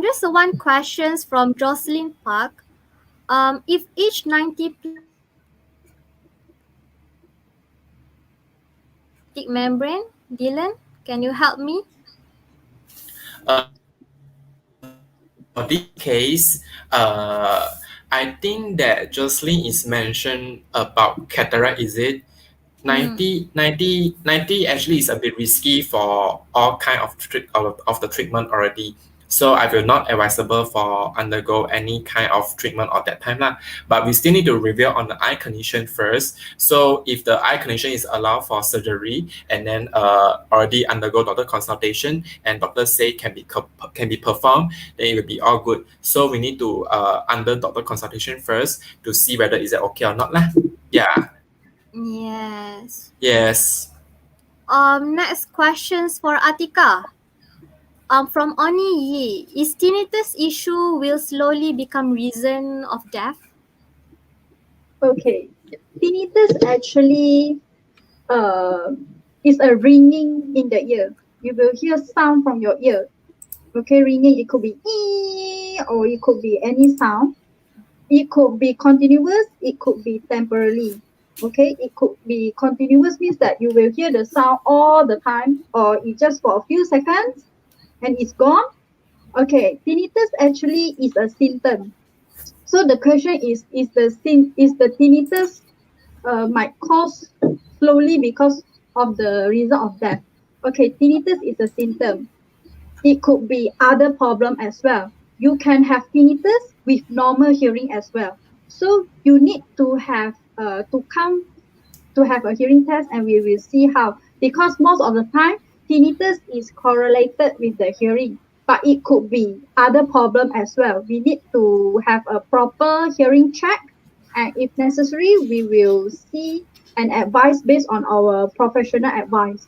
Just one questions from Jocelyn Park. If each 90 membrane, Dylan, can you help me? For this case, I think that Jocelyn is mentioned about cataract, is it? 90 actually is a bit risky for all kind of the treatment already. So I will not advisable for undergo any kind of treatment at that time lah. But we still need to review on the eye condition first. So if the eye condition is allowed for surgery and then already undergo doctor consultation and doctor say can be performed, then it will be all good. So we need to under doctor consultation first to see whether is it okay or not lah. Yeah. Yes. Next questions for Atika. From Oni Yi, is tinnitus issue will slowly become reason of death? Okay, tinnitus actually is a ringing in the ear. You will hear sound from your ear. Okay, ringing, it could be ee, or it could be any sound. It could be continuous, it could be temporary. Okay, it could be continuous means that you will hear the sound all the time, or it just for a few seconds and it's gone. Okay, tinnitus actually is a symptom. So the question is the tinnitus might cause slowly because of the reason of death. Okay, tinnitus is a symptom. It could be other problem as well. You can have tinnitus with normal hearing as well. So you need to have to come to have a hearing test, and we will see how, because most of the time tinnitus is correlated with the hearing, but it could be other problem as well. We need to have a proper hearing check, and if necessary we will see and advise based on our professional advice.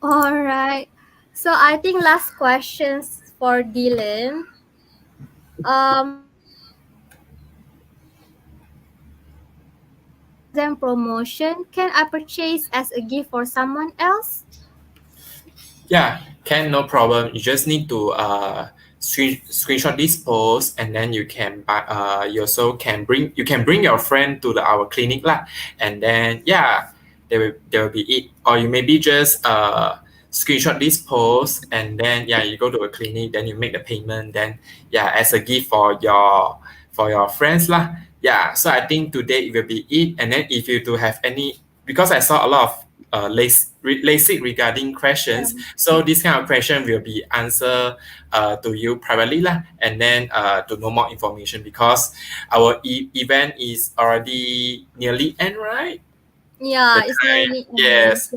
All right. So I think last questions for Dylan. Exam promotion, can I purchase as a gift for someone else? Yeah, can, no problem. You just need to screenshot this post, and then you can buy. You also can bring your friend to our clinic lah, and then yeah, there will be it. Or you maybe just screenshot this post, and then yeah, you go to a clinic, then you make the payment, then yeah, as a gift for your friends lah. Yeah, so I think today it will be it. And then if you do have any, because I saw a lot of LASIK regarding questions, so this kind of question will be answered to you privately lah, and then to know more information, because our event is already nearly end, right? Yeah, it's nearly end. Yes.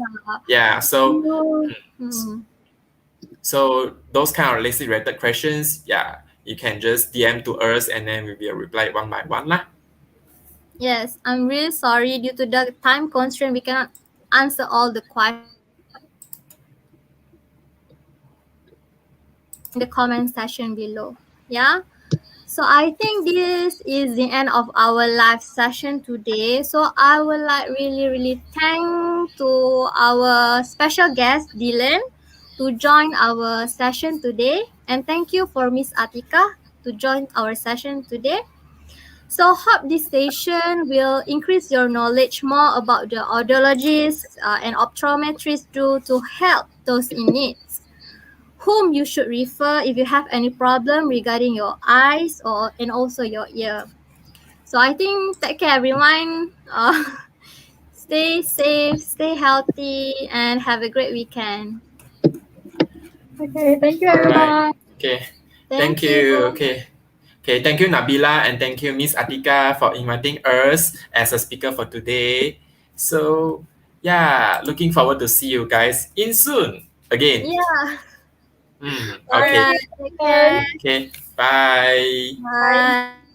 Yeah. So those kind of LASIK related questions, yeah, you can just DM to us, and then we will reply one by one lah. Yes, I'm really sorry, due to the time constraint we cannot answer all the questions in the comment section below. Yeah. So I think this is the end of our live session today. So I would like really thank to our special guest Dylan to join our session today, and thank you for Miss Atika to join our session today. So hope this session will increase your knowledge more about the audiologists and optometrists to help those in need, whom you should refer if you have any problem regarding your eyes and also your ear. So I think take care everyone. Stay safe, stay healthy, and have a great weekend. Okay, thank you All right. everyone. Okay. Thank Thank you. you. Okay. Okay, thank you Nabila and thank you Miss Atika for inviting us as a speaker for today. So yeah, looking forward to see you guys in soon again. Yeah. Mm, All okay. right. Take care. Okay. Bye. Bye. Bye.